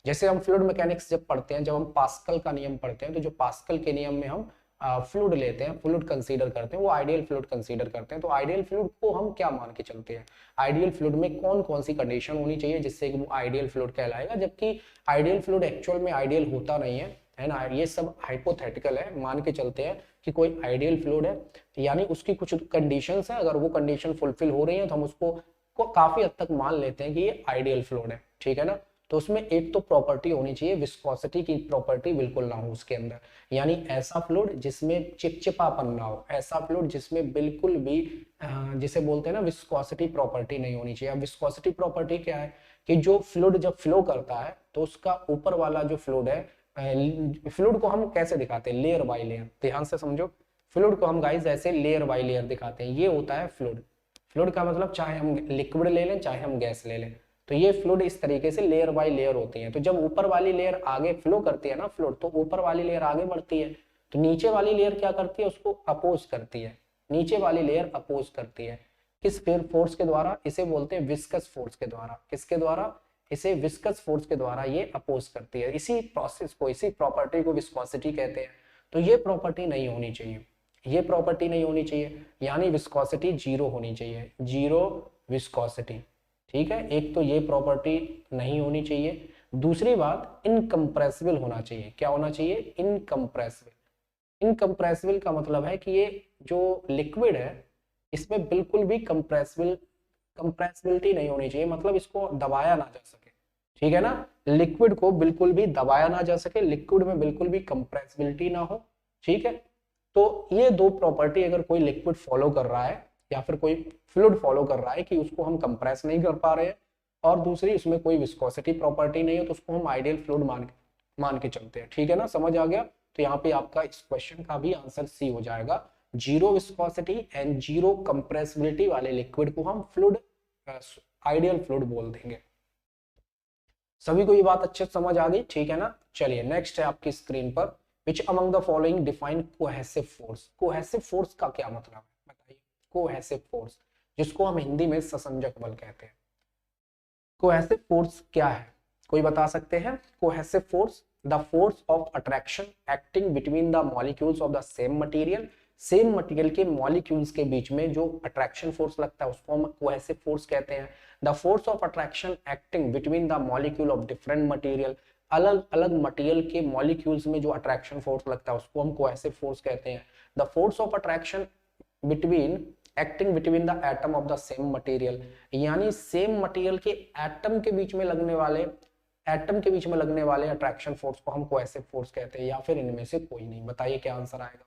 [SPEAKER 1] जैसे हम फ्लूइड मैकेनिक्स जब पढ़ते हैं, जब हम पास्कल का नियम पढ़ते हैं, तो जो पास्कल के नियम में हम फ्लूइड लेते हैं, फ्लूइड कंसीडर करते हैं, वो आइडियल फ्लूइड कंसीडर करते हैं। तो आइडियल फ्लूइड को हम क्या मान के चलते हैं, आइडियल फ्लूइड में कौन कौन सी कंडीशन होनी चाहिए जिससे कि वो आइडियल फ्लूइड कहलाएगा, जबकि आइडियल फ्लूइड एक्चुअल में आइडियल होता नहीं है ना। ये सब हाइपोथेटिकल है, मान के चलते हैं कि कोई आइडियल फ्लूइड है, यानी उसकी कुछ कंडीशंस है, अगर वो कंडीशन फुलफिल हो रही है तो हम उसको काफी हद तक मान लेते हैं कि ये आइडियल फ्लूइड है। ठीक है ना, तो उसमें एक तो प्रॉपर्टी होनी चाहिए, विस्कोसिटी की प्रॉपर्टी बिल्कुल ना हो उसके अंदर, यानी ऐसा फ्लूइड जिसमें चिपचिपापन ना हो, ऐसा फ्लूइड जिसमें बिल्कुल भी जिसे बोलते हैं ना विस्कोसिटी प्रॉपर्टी नहीं होनी चाहिए। अब विस्कोसिटी प्रॉपर्टी क्या है, कि जो फ्लूइड जब फ्लो करता है तो उसका ऊपर वाला जो फ्लूइड है, फ्लूइड को हम कैसे दिखाते हैं, लेयर बाय लेयर, ध्यान से समझो, फ्लूइड को हम गाइस ऐसे लेयर बाय लेयर दिखाते हैं, ये होता है फ्लूइड। फ्लूइड का मतलब चाहे हम लिक्विड ले लें चाहे हम गैस ले लें, तो ये फ्लूइड इस तरीके से लेयर बाय लेयर होती है। तो जब ऊपर वाली लेयर आगे फ्लो करती है ना फ्लूइड, तो ऊपर वाली लेयर आगे बढ़ती है, तो नीचे वाली लेयर क्या करती है, उसको अपोज करती है, नीचे वाली लेयर अपोज करती है। किस फोर्स के द्वारा, इसे बोलते हैं विस्कस फोर्स के द्वारा। किसके द्वारा, इसे विस्कस फोर्स के द्वारा ये अपोज करती है। इसी प्रोसेस को, इसी प्रॉपर्टी को विस्कोसिटी कहते हैं। तो ये प्रॉपर्टी नहीं होनी चाहिए, ये प्रॉपर्टी नहीं होनी चाहिए, यानी विस्कोसिटी जीरो होनी चाहिए, जीरो विस्कोसिटी। ठीक है, एक तो ये प्रॉपर्टी नहीं होनी चाहिए। दूसरी बात इनकम्प्रेसिबल होना चाहिए। क्या होना चाहिए? इनकम्प्रेसिबल। इनकम्प्रेसिबल का मतलब है कि ये जो लिक्विड है इसमें बिल्कुल भी कंप्रेसिबिलिटी नहीं होनी चाहिए, मतलब इसको दबाया ना जा सके, ठीक है ना। लिक्विड को बिल्कुल भी दबाया ना जा सके, लिक्विड में बिल्कुल भी कंप्रेसिबिलिटी ना हो, ठीक है। तो ये दो प्रॉपर्टी अगर कोई लिक्विड फॉलो कर रहा है या फिर कोई फ्लूइड फॉलो कर रहा है कि उसको हम कंप्रेस नहीं कर पा रहे हैं, और दूसरी उसमें कोई विस्कोसिटी प्रॉपर्टी नहीं है, तो उसको हम आइडियल फ्लूइड मान के चलते हैं, ठीक है ना। समझ आ गया? तो यहाँ पे आपका इस क्वेश्चन का भी आंसर सी हो जाएगा। Zero viscosity and zero compressibility वाले लिक्विड को हम फ्लूइड, आइडियल फ्लूइड बोल देंगे। सभी को ये बात अच्छे से समझ आ गई, ठीक है ना। चलिए नेक्स्ट है आपकी स्क्रीन पर, which among the following define cohesive force. Cohesive force का क्या मतलब है बताइए? कोहेसिव फोर्स, जिसको हम हिंदी में ससंजक बल कहते हैं। कोहेसिव फोर्स क्या है, कोई बता सकते हैं? Cohesive force, the force of attraction acting between the molecules of the same material. Same material के मॉलिक्यूल्स के बीच में जो अट्रैक्शन फोर्स लगता है उसको हम कोहेसिव फोर्स कहते हैं। The force of attraction acting between the molecule of different material. अलग अलग मटेरियल के मॉलिक्यूल्स में जो अट्रैक्शन फोर्स लगता है उसको हम कोहेसिव फोर्स कहते हैं। The force of attraction between acting between the atom of the same material, यानी सेम मटेरियल के एटम के बीच में लगने वाले अट्रैक्शन फोर्स को हम कोहेसिव फोर्स कहते हैं, या फिर इनमें से कोई नहीं। बताइए क्या आंसर आएगा?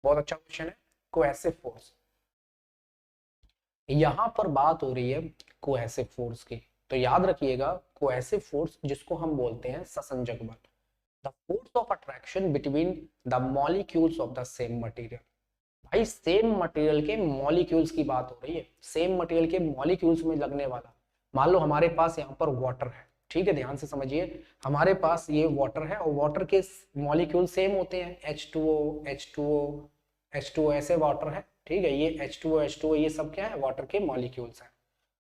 [SPEAKER 1] बहुत अच्छा क्वेश्चन है। कोहेसिव फोर्स, यहां पर बात हो रही है कोहेसिव फोर्स की, तो याद रखिएगा कोहेसिव फोर्स जिसको हम बोलते हैं ससंजक बल, the force of attraction between the molecules of the same material. भाई सेम मटेरियल के मॉलिक्यूल्स की बात हो रही है, सेम मटेरियल के मॉलिक्यूल्स में लगने वाला। मान लो हमारे पास यहाँ पर वाटर है, ठीक है, ध्यान से समझिए। हमारे पास ये वाटर है और वाटर के मॉलिक्यूल सेम होते हैं, H2O H2O H2O, ऐसे वाटर है, ठीक है। ये H2O H2O ये सब क्या है? वाटर के मॉलिक्यूल्स हैं।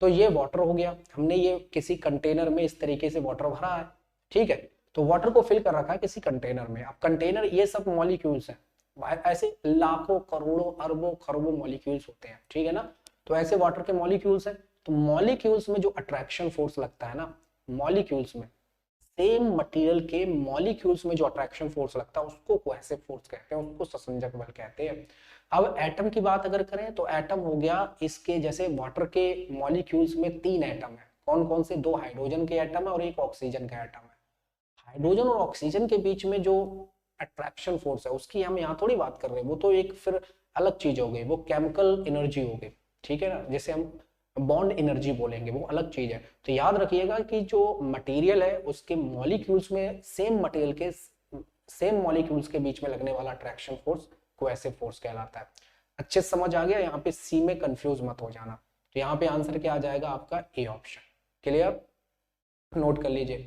[SPEAKER 1] तो ये वाटर हो गया, हमने ये किसी कंटेनर में इस तरीके से वाटर भरा है, ठीक है। तो वाटर को फिल कर रखा है किसी कंटेनर में। अब कंटेनर ये सब मॉलिक्यूल्स हैं, ऐसे लाखों करोड़ों अरबों खरबों मॉलिक्यूल्स होते हैं, ठीक है ना। तो ऐसे वाटर के मॉलिक्यूल्स हैं, तो मॉलिक्यूल्स में जो अट्रैक्शन फोर्स लगता है ना, मॉलिक्यूल्स में सेम मटेरियल के मॉलिक्यूल्स में जो अट्रैक्शन फोर्स लगता है उसको कोहेसिव फोर्स कहते हैं, उसको ससंजक बल कहते हैं। अब एटम की बात अगर करें तो एटम हो गया इसके, जैसे वाटर के मॉलिक्यूल्स में 3 एटम है। कौन कौन से? 2 हाइड्रोजन के एटम है और 1 ऑक्सीजन का एटम है। हाइड्रोजन और ऑक्सीजन के बीच में जो अट्रैक्शन फोर्स है उसकी हम यहाँ थोड़ी बात कर रहे हैं, वो तो एक फिर अलग चीज हो गई, वो केमिकल एनर्जी हो गई, ठीक है ना, जैसे हम बॉन्ड एनर्जी बोलेंगे, वो अलग चीज है। तो याद रखिएगा कि जो मटेरियल है उसके मॉलिक्यूल्स में सेम मटेरियल के सेम मॉलिक्यूल्स के बीच में लगने वाला अट्रैक्शन फोर्स कोहेसिव फोर्स कहलाता है। अच्छे से समझ आ गया? यहाँ पे सी में कंफ्यूज मत हो जाना। तो यहाँ पे आंसर क्या आ जाएगा आपका? A option. क्लियर? नोट कर लीजिए।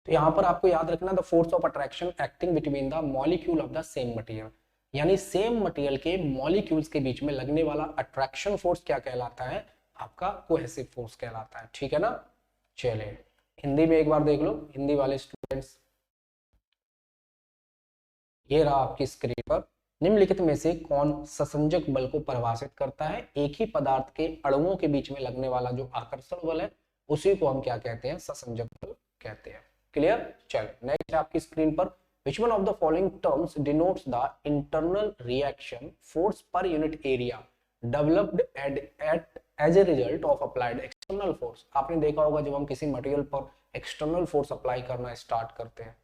[SPEAKER 1] तो यहाँ पर आपको याद रखना, the force of attraction acting between the molecule of the same material, यानी सेम मटेरियल के मॉलिक्यूल्स के बीच में लगने वाला अट्रैक्शन फोर्स क्या कहलाता है? आपका कोहेसिव फोर्स कहलाता है, ठीक है ना। चलिए हिंदी में एक बार देख लो, हिंदी वाले स्टूडेंट्स, ये रहा आपकी स्क्रीन पर। निम्नलिखित में से कौन ससंजक बल को परिभाषित करता है? एक ही पदार्थ के अणुओं के बीच में लगने वाला जो आकर्षण बल है उसी को हम क्या कहते हैं? ससंजक बल कहते हैं। क्लियर? चलो नेक्स्ट आपकी स्क्रीन पर, which one of the following terms denotes the internal reaction force per unit area developed as a result of applied external force। आपने देखा होगा जब हम किसी मटेरियल पर एक्सटर्नल फोर्स अप्लाई करना स्टार्ट करते हैं,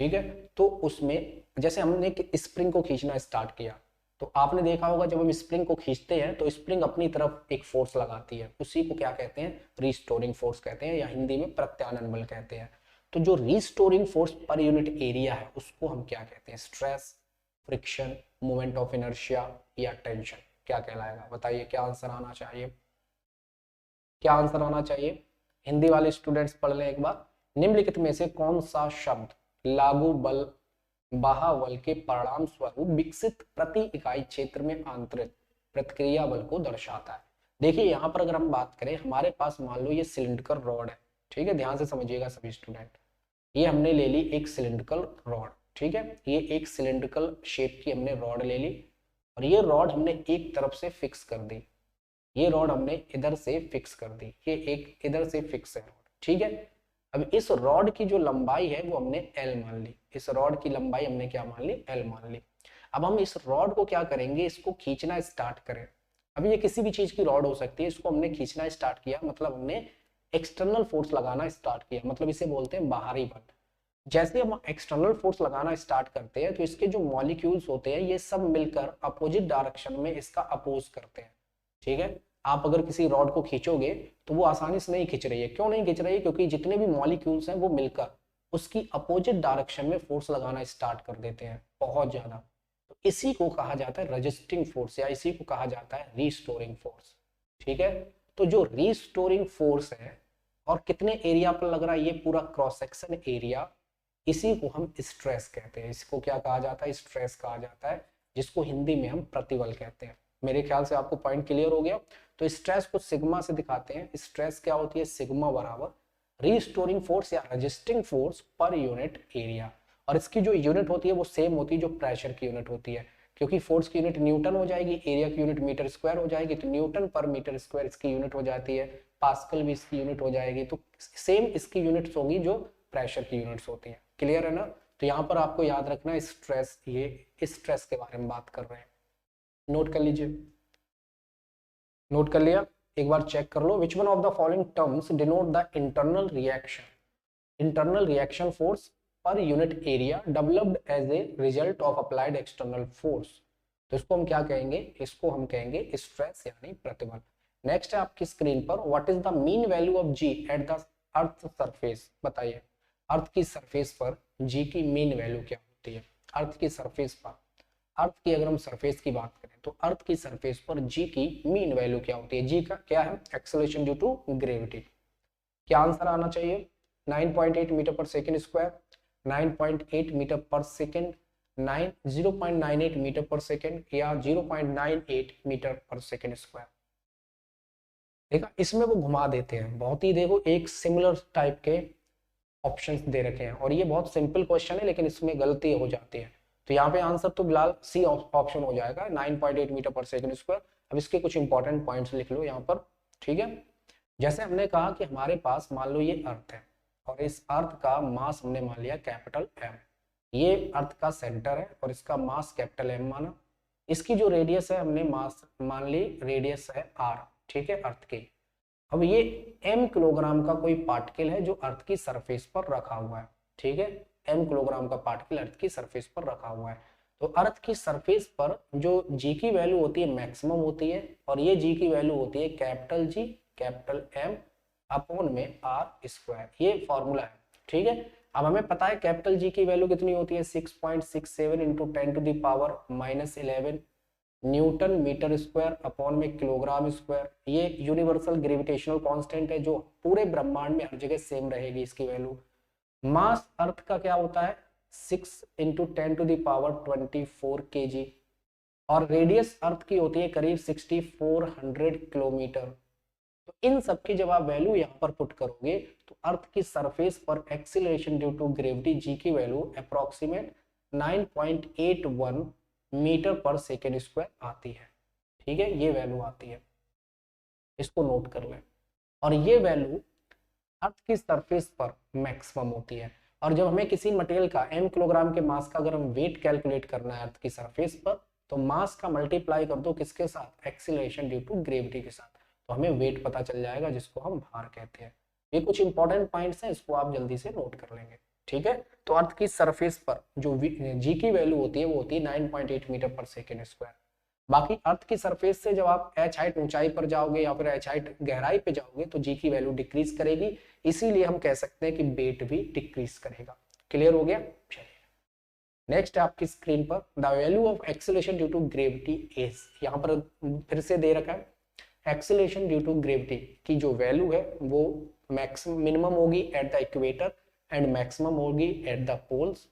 [SPEAKER 1] ठीक है, तो उसमें जैसे हमने स्प्रिंग को खींचना स्टार्ट किया, तो आपने देखा होगा जब हम स्प्रिंग को खींचते हैं तो स्प्रिंग अपनी तरफ एक फोर्स लगाती है, उसी को क्या कहते हैं? रिस्टोरिंग फोर्स कहते हैं, या हिंदी में प्रत्यानयन बल कहते हैं। तो जो restoring force per unit area है उसको हम क्या कहते हैं? Stress, friction, moment of inertia या टेंशन, क्या कहलाएगा? बताइए क्या आंसर आना चाहिए? क्या आंसर आना चाहिए? हिंदी वाले स्टूडेंट्स पढ़ लें एक बार। निम्नलिखित में से कौन सा शब्द लागू बल बाह्य के परिणाम स्वरूप विकसित प्रति इकाई क्षेत्र में आंतरिक प्रतिक्रिया बल को दर्शाता है? देखिए यहाँ पर अगर हम बात करें, हमारे पास मान लो ये सिलिंड्रिकल रॉड है, ठीक है, ध्यान से समझिएगा सभी स्टूडेंट। ये हमने ले ली एक सिलिंड्रिकल रॉड, ठीक है, ये एक सिलिंड्रिकल शेप की हमने रॉड ले ली और ये रॉड हमने एक तरफ से फिक्स कर दी, ये रॉड हमने इधर से फिक्स कर दी, ये एक इधर से फिक्स है रॉड, ठीक है। अब इस रॉड की जो लंबाई है वो हमने L मान ली, इस रॉड की लंबाई हमने क्या मान ली, L मान ली। अब हम इस रॉड को क्या करेंगे, इसको खींचना स्टार्ट करें। अब ये किसी भी चीज की रॉड हो सकती है, इसको हमने खींचना स्टार्ट किया, मतलब हमने एक्सटर्नल फोर्स लगाना स्टार्ट किया, मतलब इसे बोलते हैं बाहरी बल। जैसे हम एक्सटर्नल फोर्स लगाना स्टार्ट करते हैं तो इसके जो मॉलिक्यूल्स होते हैं ये सब मिलकर अपोजिट डायरेक्शन में इसका अपोज करते हैं। ठीक है, आप अगर किसी रॉड को खींचोगे तो वो आसानी से नहीं खींच रही है। क्यों नहीं खींच रही है? क्योंकि जितने भी मॉलिक्यूल्स हैं वो मिलकर उसकी अपोजिट डायरेक्शन में फोर्स लगाना स्टार्ट कर देते हैं, बहुत ज्यादा। तो इसी को कहा जाता है रजिस्टिंग फोर्स, या इसी को कहा जाता है रीस्टोरिंग फोर्स। ठीक है, तो जो रीस्टोरिंग फोर्स है और कितने एरिया पर लग रहा है, ये पूरा क्रॉस सेक्शन एरिया, इसी को हम स्ट्रेस कहते हैं। इसको क्या कहा जाता है? स्ट्रेस कहा जाता है, जिसको हिंदी में हम प्रतिबल कहते हैं। मेरे ख्याल से आपको पॉइंट क्लियर हो गया। तो स्ट्रेस को सिग्मा से दिखाते हैं। स्ट्रेस क्या होती है? सिग्मा बराबर रीस्टोरिंग फोर्स या resisting force per unit area. और इसकी जो यूनिट होती है वो सेम होती है जो प्रेशर की यूनिट होती है, क्योंकि फोर्स की यूनिट न्यूटन हो जाएगी, एरिया की यूनिट मीटर स्क्वायर हो जाएगी, तो न्यूटन पर मीटर स्क्वायर इसकी यूनिट हो जाती है, पास्कल भी इसकी यूनिट हो जाएगी। तो सेम इसकी यूनिट्स होगी जो प्रेशर की यूनिट्स होती है। क्लियर है ना? तो यहाँ पर आपको याद रखना स्ट्रेस, ये स्ट्रेस के बारे में बात कर रहे हैं। नोट कर लीजिए, नोट कर लिया? एक बार चेक कर लो। Which one of the following terms denote the internal reaction force per unit area developed as a result of applied external force? तो इसको हम क्या कहेंगे? इसको हम कहेंगे स्ट्रेस यानी प्रतिबल। नेक्स्ट है आपकी स्क्रीन पर, what is the mean value of g at the earth surface? बताइए, अर्थ की सरफेस पर जी की मीन वैल्यू क्या होती है? अर्थ की सरफेस पर, अर्थ की अगर हम सरफेस की बात करें तो अर्थ की सरफेस पर जी की मीन वैल्यू क्या होती है? जी का क्या है? Acceleration due to gravity. क्या आंसर आना चाहिए? 9.8 मीटर पर सेकेंड स्क्वायर, 9.8 मीटर पर सेकेंड, 0.98 मीटर पर सेकेंड, या 0.98 मीटर पर सेकेंड स्क्वायर। देखा, इसमें वो घुमा देते हैं बहुत ही। देखो, एक सिमिलर टाइप के ऑप्शंस दे रखे हैं और ये बहुत सिंपल क्वेश्चन है, लेकिन इसमें गलती हो जाती है। तो यहाँ पे आंसर तो बिलाल सी ऑप्शन हो जाएगा, 9.8 मीटर पर सेकेंड स्क्वायर। अब इसके कुछ इंपॉर्टेंट पॉइंट्स लिख लो यहाँ पर। ठीक है, जैसे हमने कहा कि हमारे पास मान लो ये अर्थ है और इस अर्थ का मास हमने मान लिया कैपिटल एम। ये अर्थ का सेंटर है और इसका मास कैपिटल एम माना। इसकी जो रेडियस है हमने मास मान ली, रेडियस है आर। ठीक है, अर्थ की। अब ये m किलोग्राम का कोई पार्टिकल है जो अर्थ की सरफेस पर रखा हुआ है। ठीक है, m किलोग्राम का पार्टिकल अर्थ की सरफेस पर रखा हुआ है। तो अर्थ की सरफेस पर जो g की वैल्यू होती है मैक्सिमम होती है, और ये g की वैल्यू होती है capital G capital M upon में r स्क्वायर। ये फॉर्मूला है। ठीक है, अब हमें पता है कैपिटल G की वैल्यू कितनी होती है? 6.67 into 10 to the power -11 newton metre square upon में किलोग्राम स्क्वायर। ये यूनिवर्सल ग्रेविटेशनल कांस्टेंट है जो पूरे ब्रह्मांड में हर जगह सेम रहेगी इसकी वैल्यू। मास अर्थ का क्या होता है? 6 into 10 to the power 24 kg, और रेडियस अर्थ की होती है करीब 6400 किलोमीटर। तो इन सब की जब आप वैल्यू यहाँ पर पुट करोगे तो अर्थ की सरफेस पर acceleration due to gravity G की वैल्यू अप्रोक्सीमेट 9.81 मीटर पर सेकेंड स्क्वायर आती है। ठीक है, ये वैल्यू आती है, इसको नोट कर लें। और ये वैल्यू अर्थ की सरफेस पर मैक्सिमम होती है। और जब हमें किसी मटेरियल का m किलोग्राम के मास का अगर हम वेट कैलकुलेट करना है अर्थ की सरफेस पर, तो मास का मल्टीप्लाई कर दो किसके साथ? एक्सीलरेशन ड्यू टू ग्रेविटी के साथ, तो हमें वेट पता चल जाएगा, जिसको हम भार कहते हैं। ये कुछ इंपॉर्टेंट पॉइंट्स हैं, इसको आप जल्दी से नोट कर लेंगे। ठीक है, तो अर्थ की सरफेस पर जो जी की वैल्यू होती है वो होती है 9.8 मीटर पर सेकेंड स्क्वायर। बाकी अर्थ की सरफेस से जब आप h हाइट ऊंचाई पर जाओगे या फिर h हाइट गहराई पे जाओगे तो जी की वैल्यू डिक्रीज करेगी, इसीलिए हम कह सकते हैं कि वेट भी डिक्रीज करेगा। क्लियर हो गया? चलिए नेक्स्ट है आपकी स्क्रीन पर, the value of acceleration due to gravity is. यहाँ पर फिर से दे रखा है एक्सीलरेशन ड्यू टू ग्रेविटी की जो वैल्यू है वो मैक्सिमम मिनिमम होगी at the equator and maximum होगी एट द पोल्स।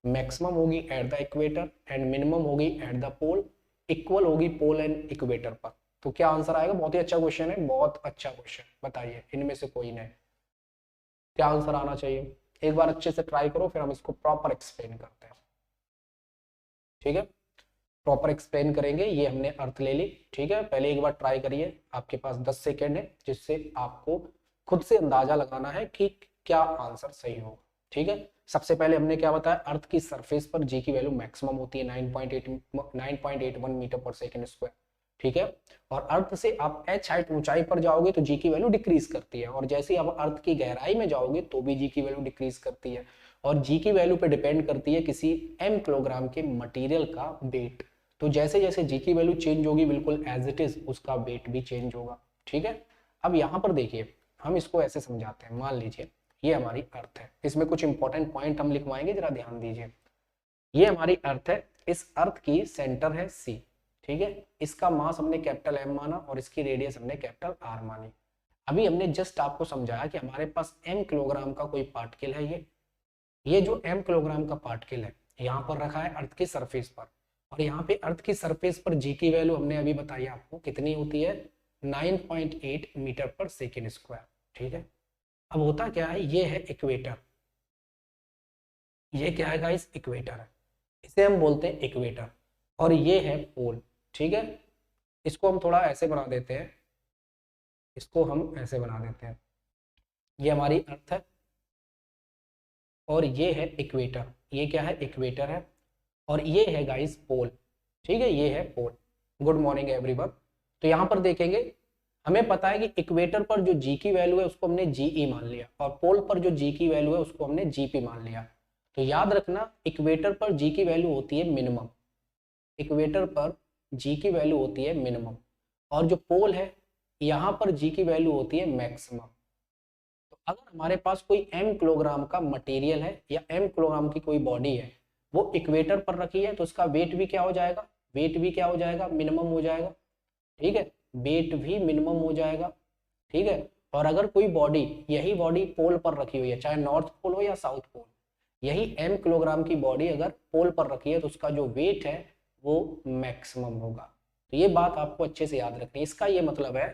[SPEAKER 1] मैक्सिमम होगी at the equator and minimum होगी एट द पोल, इक्वल होगी पोल एंड इक्वेटर पर। तो क्या आंसर आएगा? बहुत ही अच्छा क्वेश्चन है, बहुत अच्छा क्वेश्चन। बताइए इनमें से कोई नहीं, क्या आंसर आना चाहिए? एक बार अच्छे से ट्राई करो, फिर हम इसको प्रॉपर एक्सप्लेन करते हैं। ठीक है, प्रॉपर एक्सप्लेन करेंगे। ये हमने अर्थ ले ली। ठीक है, पहले एक बार ट्राई करिए, आपके पास 10 सेकेंड है जिससे आपको खुद से अंदाजा लगाना है कि क्या आंसर सही होगा। ठीक है, सबसे पहले हमने क्या बताया, अर्थ की सरफेस पर जी की वैल्यू मैक्सिमम होती है 9.81 मीटर पर सेकेंड स्क्वायर। ठीक है, और अर्थ से आप एच हाइट ऊंचाई पर जाओगे तो जी की वैल्यू डिक्रीज करती है, और जैसे ही आप अर्थ की गहराई में जाओगे तो भी जी की वैल्यू डिक्रीज करती है, और जी की वैल्यू पे डिपेंड करती है किसी m किलोग्राम के मटेरियल का वेट। तो जैसे जैसे जी की वैल्यू चेंज होगी बिल्कुल एज इट इज उसका वेट भी चेंज होगा। ठीक है, अब यहाँ पर देखिए हम इसको ऐसे समझाते हैं, मान लीजिए ये हमारी अर्थ है, इसमें कुछ इंपॉर्टेंट पॉइंट हम लिखवाएंगे, जरा ध्यान दीजिए। ये हमारी अर्थ है, इस अर्थ की सेंटर है सी। ठीक है, इसका मास हमने कैपिटल एम माना और इसकी रेडियस हमने कैपिटल आर मानी। अभी हमने जस्ट आपको समझाया कि हमारे पास m किलोग्राम का कोई पार्टिकल है, ये जो m किलोग्राम का पार्टिकल है यहाँ पर रखा है अर्थ की सरफेस पर, और यहाँ पे अर्थ की सरफेस पर जी की वैल्यू हमने अभी बताई आपको कितनी होती है, 9.8 मीटर पर सेकेंड स्क्वायर। ठीक है, अब होता क्या है, ये है इक्वेटर, ये क्या है गाइस, इक्वेटर है, इसे हम बोलते हैं इक्वेटर, और ये है पोल। ठीक है, इसको हम थोड़ा ऐसे बना देते हैं, इसको हम ऐसे बना देते हैं, ये हमारी अर्थ है और ये है इक्वेटर, ये क्या है, इक्वेटर है, और ये है गाइस पोल। ठीक है, ये है पोल। Good morning everyone. तो यहाँ पर देखेंगे, हमें पता है कि इक्वेटर पर जो जी की वैल्यू है उसको हमने जी मान लिया, और पोल पर जो जी की वैल्यू है उसको हमने जी मान लिया। तो याद रखना, इक्वेटर पर जी की वैल्यू होती है मिनिमम, इक्वेटर पर जी की वैल्यू होती है मिनिमम, और जो पोल है यहाँ पर जी की वैल्यू होती है मैक्सिमम। तो अगर हमारे पास कोई m किलोग्राम का मटेरियल है या m किलोग्राम की कोई बॉडी है, वो इक्वेटर पर रखी है, तो उसका वेट भी क्या हो जाएगा, वेट भी क्या हो जाएगा, मिनिमम हो जाएगा। ठीक है, वेट भी मिनिमम हो जाएगा। ठीक है, और अगर कोई बॉडी, यही बॉडी पोल पर रखी हुई है, चाहे नॉर्थ पोल हो या साउथ पोल, यही m किलोग्राम की बॉडी अगर पोल पर रखी है तो उसका जो वेट है वो मैक्सिमम होगा। तो ये बात आपको अच्छे से याद रखनी है। इसका ये मतलब है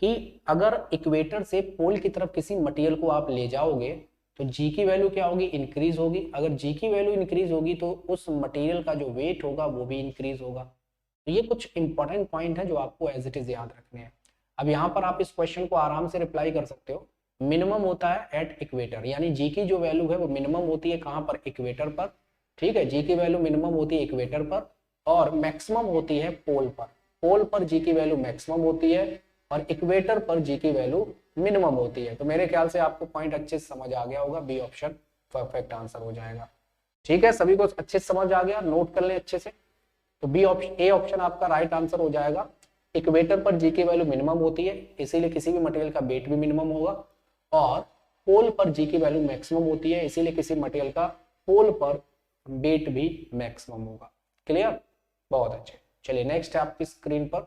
[SPEAKER 1] कि अगर इक्वेटर से पोल की तरफ किसी मटेरियल को आप ले जाओगे तो जी की वैल्यू क्या होगी, इंक्रीज होगी। अगर जी की वैल्यू इंक्रीज होगी तो उस मटेरियल का जो वेट होगा वो भी इंक्रीज होगा। तो ये कुछ इंपॉर्टेंट पॉइंट है जो आपको एज इट इज याद रखने हैं। अब यहाँ पर आप इस क्वेश्चन को आराम से रिप्लाई कर सकते हो। मिनिमम होता है एट इक्वेटर, यानी जी की जो वैल्यू है वो मिनिमम होती है कहाँ पर, इक्वेटर पर। ठीक है, जी की वैल्यू मिनिमम होती है इक्वेटर पर, और मैक्सिमम होती है पोल पर। पोल पर जी की वैल्यू मैक्सिमम होती है और इक्वेटर पर जी की वैल्यू मिनिमम होती है। तो मेरे ख्याल से आपको पॉइंट अच्छे से समझ आ गया होगा, बी ऑप्शन परफेक्ट आंसर हो जाएगा। ठीक है, सभी को अच्छे से समझ आ गया, नोट कर ले अच्छे से। तो बी ऑप्शन, ए ऑप्शन आपका राइट आंसर हो जाएगा। इक्वेटर पर जी की वैल्यू मिनिमम होती है, इसीलिए किसी भी मटेरियल का वेट भी मिनिमम होगा, और पोल पर जी की वैल्यू मैक्सिमम होती है, इसीलिए किसी मटेरियल का पोल पर वेट भी मैक्सिमम होगा। क्लियर, बहुत अच्छे। चलिए नेक्स्ट है आपकी स्क्रीन पर,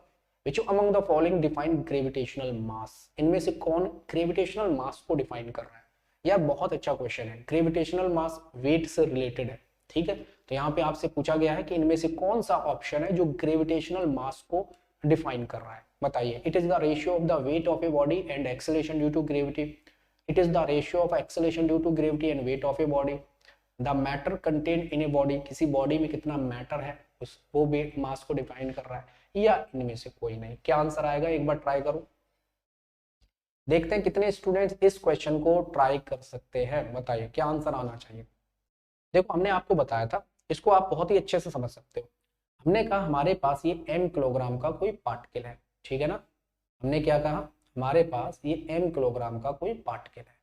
[SPEAKER 1] which among the following define gravitational mass. इनमें से कौन ग्रेविटेशनल मास को डिफाइन कर रहा है। यह बहुत अच्छा क्वेश्चन है, ग्रेविटेशनल मास वेट से रिलेटेड है। ठीक है, तो यहाँ पे आपसे पूछा गया है कि इनमें से कौन सा ऑप्शन है जो ग्रेविटेशनल मास को डिफाइन कर रहा है, बताइए। It is the ratio of the weight of a body and acceleration due to gravity. It is the ratio of acceleration due to gravity and weight of a body. The matter content in a body, किसी body में कितना matter है उस वो weight mass को define कर रहा है, या इनमें से कोई नहीं। क्या आंसर आएगा, एक बार ट्राई करो, देखते हैं कितने स्टूडेंट्स इस क्वेश्चन को ट्राई कर सकते हैं। बताइए क्या आंसर आना चाहिए। देखो हमने आपको बताया था, इसको आप बहुत ही अच्छे से समझ सकते हो। हमने कहा हमारे पास ये m किलोग्राम का कोई पार्टिकल है, ठीक है ना। हमने क्या कहा, हमारे पास ये m किलोग्राम का कोई पार्टिकल है।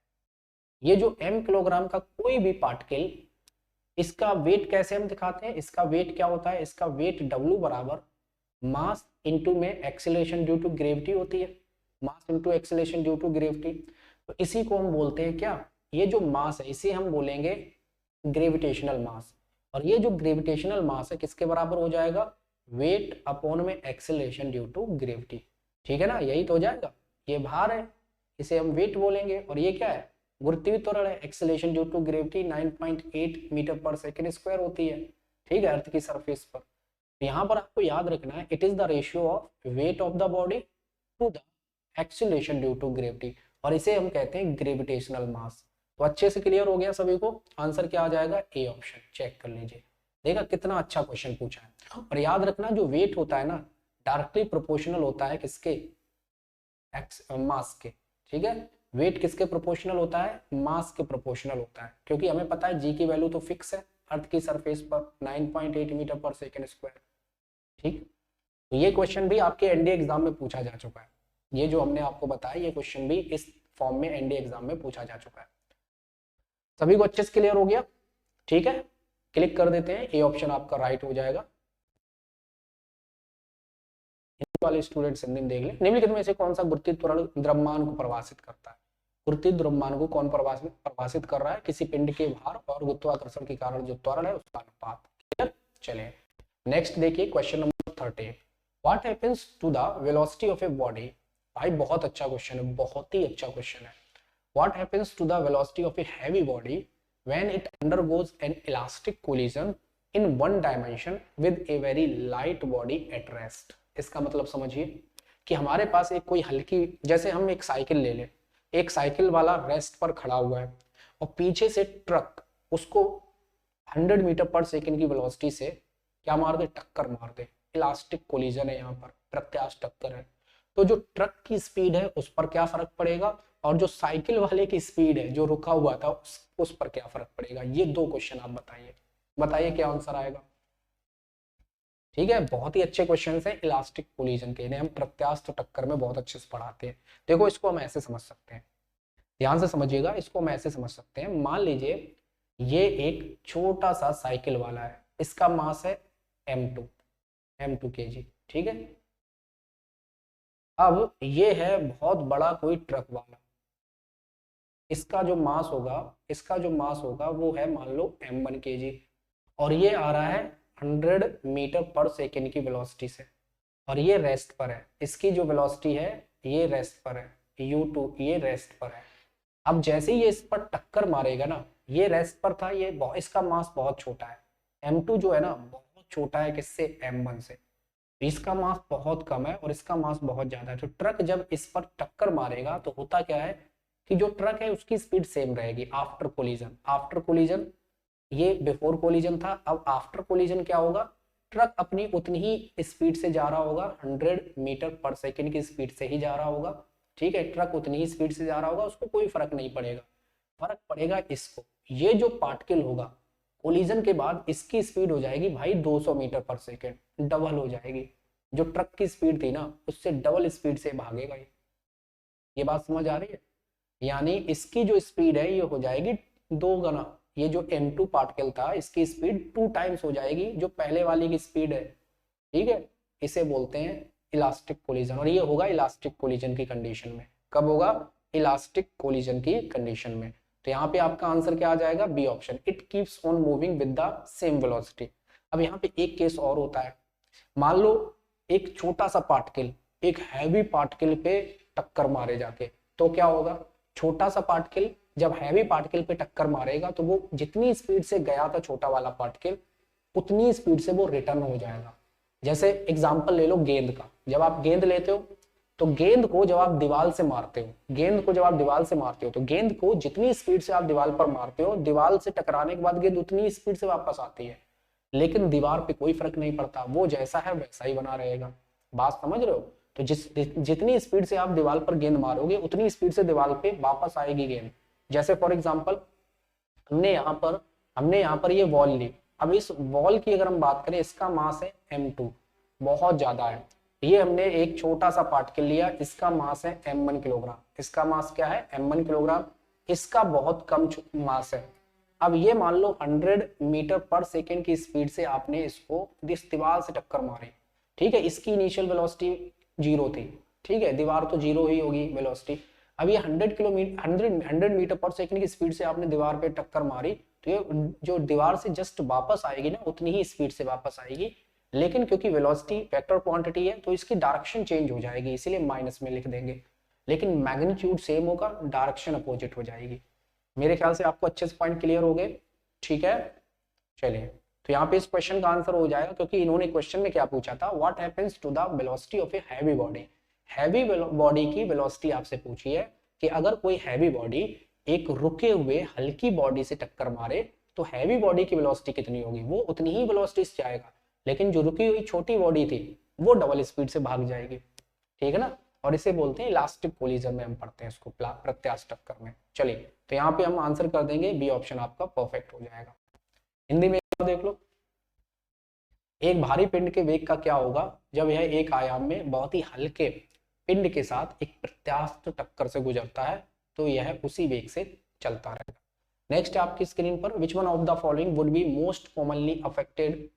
[SPEAKER 1] ये जो m किलोग्राम का कोई भी पार्टिकल, इसका वेट कैसे हम दिखाते हैं, इसका वेट क्या होता है, इसका वेट W बराबर मास इंटू में एक्सेलरेशन ड्यू टू ग्रेविटी होती है, mass into acceleration due to gravity. तो इसी को हम बोलते हैं क्या, ये जो मास है इसे हम बोलेंगे ग्रेविटेशनल मास। और ये जो ग्रेविटेशनल मास है किसके बराबर हो जाएगा, वेट अपॉन में एक्सेलरेशन ड्यू टू ग्रेविटी। ठीक है ना, यही तो हो जाएगा। ये भार है, इसे हम वेट बोलेंगे, और ये क्या है, गुरुत्वीय त्वरण है। Acceleration due to gravity 9.8 metre पर सेकेंड स्क्वायर होती है, ठीक है, अर्थ की सरफेस पर। यहाँ पर आपको याद रखना है, it is the ratio of weight of the body to the acceleration due to gravity, और इसे हम कहते हैं ग्रेविटेशनल मास। तो अच्छे से क्लियर हो गया सभी को, आंसर क्या आ जाएगा, ए ऑप्शन। चेक कर लीजिए, देखा कितना अच्छा क्वेश्चन पूछा है। और याद रखना जो वेट होता है ना, डायरेक्टली प्रोपोर्शनल होता है किसके, मास के। ठीक है, वेट किसके प्रोपोर्शनल होता है? मास के प्रोपोर्शनल होता है, क्योंकि हमें पता है जी की वैल्यू तो फिक्स है अर्थ की सरफेस पर 9.8 मीटर पर सेकेंड स्क्वायर। ठीक, तो ये क्वेश्चन भी आपके एनडीए एग्जाम में पूछा जा चुका है। ये जो हमने आपको बताया ये क्वेश्चन भी इस फॉर्म में एनडीए एग्जाम में पूछा जा चुका है। सभी को अच्छे से क्लियर हो गया? ठीक है, क्लिक कर देते हैं, ए ऑप्शन आपका राइट हो जाएगा। हिंदी वाले स्टूडेंट हिंदी में देख लें। निम्नलिखित में से कौन सा गुरुत्वीय त्वरण द्रव्यमान को परिभाषित करता है? गुरुत्वीय द्रव्यमान को कौन परिभाषित कर रहा है? किसी पिंड के भार और गुरुत्वाकर्षण के कारण जो त्वरण है उसका अनुपात। क्लियर? चलिए नेक्स्ट देखिए question number 30। What happens to the velocity of a body? भाई बहुत अच्छा क्वेश्चन है, बहुत ही अच्छा क्वेश्चन है। What happens to the velocity of a heavy body when it undergoes an elastic collision in one dimension with a very light body at rest? इसका मतलब समझिए कि हमारे पास एक कोई हल्की, जैसे हम एक साइकिल ले लें, एक साइकिल वाला रेस्ट पर खड़ा हुआ है और पीछे से ट्रक उसको 100 मीटर पर सेकेंड की वेलोसिटी से क्या मार दे? टक्कर मार दे। इलास्टिक कोलिजन है, यहाँ पर प्रत्यास्थ टक्कर है। तो जो ट्रक की स्पीड है उस पर क्या फर्क पड़ेगा, और जो साइकिल वाले की स्पीड है जो रुका हुआ था उस पर क्या फर्क पड़ेगा? ये दो क्वेश्चन आप बताइए, बताइए क्या आंसर आएगा। ठीक है, बहुत ही अच्छे क्वेश्चन हैं इलास्टिक कोलिजन के, इन्हें हम प्रत्यास्थ टक्कर में बहुत अच्छे से पढ़ाते हैं। देखो इसको हम ऐसे समझ सकते हैं, ध्यान से समझिएगा, इसको हम ऐसे समझ सकते हैं। मान लीजिए ये एक छोटा सा साइकिल वाला है, इसका मास है m2 kg। ठीक है, अब ये है बहुत बड़ा कोई ट्रक वाला, इसका जो मास होगा वो है मान लो m1 kg, और ये आ रहा है 100 मीटर पर सेकेंड की वेलोसिटी से, और ये रेस्ट पर है। इसकी जो वेलोसिटी है ये रेस्ट पर है, u2 ये रेस्ट पर है। अब जैसे ही ये इस पर टक्कर मारेगा ना, ये रेस्ट पर था, ये इसका मास बहुत छोटा है, m2 जो है ना बहुत छोटा है किससे? m1 से। इसका मास बहुत कम है और इसका मास बहुत ज्यादा है। तो ट्रक जब इस पर टक्कर मारेगा तो होता क्या है कि जो ट्रक है उसकी स्पीड सेम रहेगी आफ्टर कोलिजन। ये बिफोर कोलिजन था, अब आफ्टर कोलिजन क्या होगा? ट्रक अपनी उतनी ही स्पीड से जा रहा होगा, 100 मीटर पर सेकेंड की स्पीड से ही जा रहा होगा। ठीक है, ट्रक उतनी ही स्पीड से जा रहा होगा, उसको कोई फर्क नहीं पड़ेगा। फर्क पड़ेगा इसको, ये जो पार्टिकल होगा कोलिजन के बाद इसकी स्पीड हो जाएगी भाई 200 मीटर पर सेकेंड, डबल हो जाएगी। जो ट्रक की स्पीड थी ना उससे डबल स्पीड से भागेगा ये बात समझ आ रही है? यानी इसकी जो स्पीड है ये हो जाएगी 2 गुना। ये जो m2 पार्टिकल था इसकी स्पीड 2 टाइम्स हो जाएगी जो पहले वाली की स्पीड है। ठीक है, इसे बोलते हैं इलास्टिक कोलिजन, और ये होगा इलास्टिक कोलिजन की कंडीशन में। कब होगा? इलास्टिक कोलिजन की कंडीशन में। तो यहाँ पे आपका आंसर क्या आ जाएगा? B option, it keeps on moving with the same velocity. अब यहाँ पे एक केस और होता है, मान लो एक छोटा सा पार्टिकल एक हैवी पार्टिकल पे टक्कर मारे जाके, तो क्या होगा? छोटा सा पार्टिकल जब हैवी पार्टिकल पे टक्कर मारेगा तो वो जितनी स्पीड से गया था छोटा वाला पार्टिकल उतनी स्पीड से वो रिटर्न हो जाएगा। जैसे एग्जांपल ले लो गेंद का, जब आप गेंद लेते हो तो गेंद को जब आप दीवार से मारते हो तो गेंद को जितनी स्पीड से आप दीवार पर मारते हो, दीवार से टकराने के बाद गेंद उतनी स्पीड से वापस आती है, लेकिन दीवार पे कोई फर्क नहीं पड़ता, वो जैसा है वैसा ही बना रहेगा। बात समझ रहे हो? तो जितनी स्पीड से आप दीवार पर गेंद मारोगे उतनी स्पीड से दीवार पे वापस आएगी गेंद। जैसे फॉर एग्जांपल हमने यहाँ पर ये वॉल ली, अब इस वॉल की अगर हम बात करें, इसका मास है m2, बहुत ज्यादा है। ये हमने एक छोटा सा पार्टिकल लिया, इसका मास है m1 किलोग्राम, इसका मास क्या है? m1 किलोग्राम, इसका बहुत कम मास है। अब ये मान लो 100 मीटर पर सेकेंड की स्पीड से आपने इसको इस दीवार से टक्कर मारी। ठीक है, इसकी इनिशियल वेलोसिटी 0 थी। ठीक है, दीवार तो 0 ही होगी वेलोसिटी। अब ये 100 मीटर पर सेकंड की स्पीड से आपने दीवार पे टक्कर मारी, तो ये जो दीवार से जस्ट वापस आएगी ना उतनी ही स्पीड से वापस आएगी, लेकिन क्योंकि वेलोसिटी वेक्टर क्वांटिटी है तो इसकी डायरेक्शन चेंज हो जाएगी, इसीलिए माइनस में लिख देंगे। लेकिन मैग्नीट्यूड सेम होगा, डायरेक्शन अपोजिट हो जाएगी। मेरे ख्याल से आपको अच्छे से पॉइंट क्लियर हो गए। ठीक है, चलिए तो यहाँ पे इस क्वेश्चन का आंसर हो जाएगा, क्योंकि इन्होंने क्वेश्चन में क्या पूछा था? What happens to the velocity of a heavy body. Heavy body की वेलोसिटी आपसे पूछी है कि अगर कोई हैवी बॉडी एक रुके हुए हल्की बॉडी से टक्कर मारे तो हैवी बॉडी की वेलोसिटी कितनी होगी? वो उतनी ही वेलोसिटी से जाएगा, लेकिन जो रुकी हुई छोटी बॉडी थी वो डबल स्पीड से भाग जाएगी। ठीक है ना? और इसे बोलते हैं इलास्टिक कोलिजन में हम पढ़ते हैं इसको प्रत्यास्थ टक्कर में। चलिए तो यहाँ पे हम आंसर कर देंगे बी ऑप्शन आपका परफेक्ट हो जाएगा। हिंदी में देख लो, एक भारी पिंड के वेग का क्या होगा जब यह एक आयाम में बहुत ही हल्के पिंड के साथ एक प्रत्यास्थ टक्कर से गुजरता है, तो यह उसी वेग से चलता रहेगा। नेक्स्ट आपकी स्क्रीन पर, which one of the following would be most commonly affected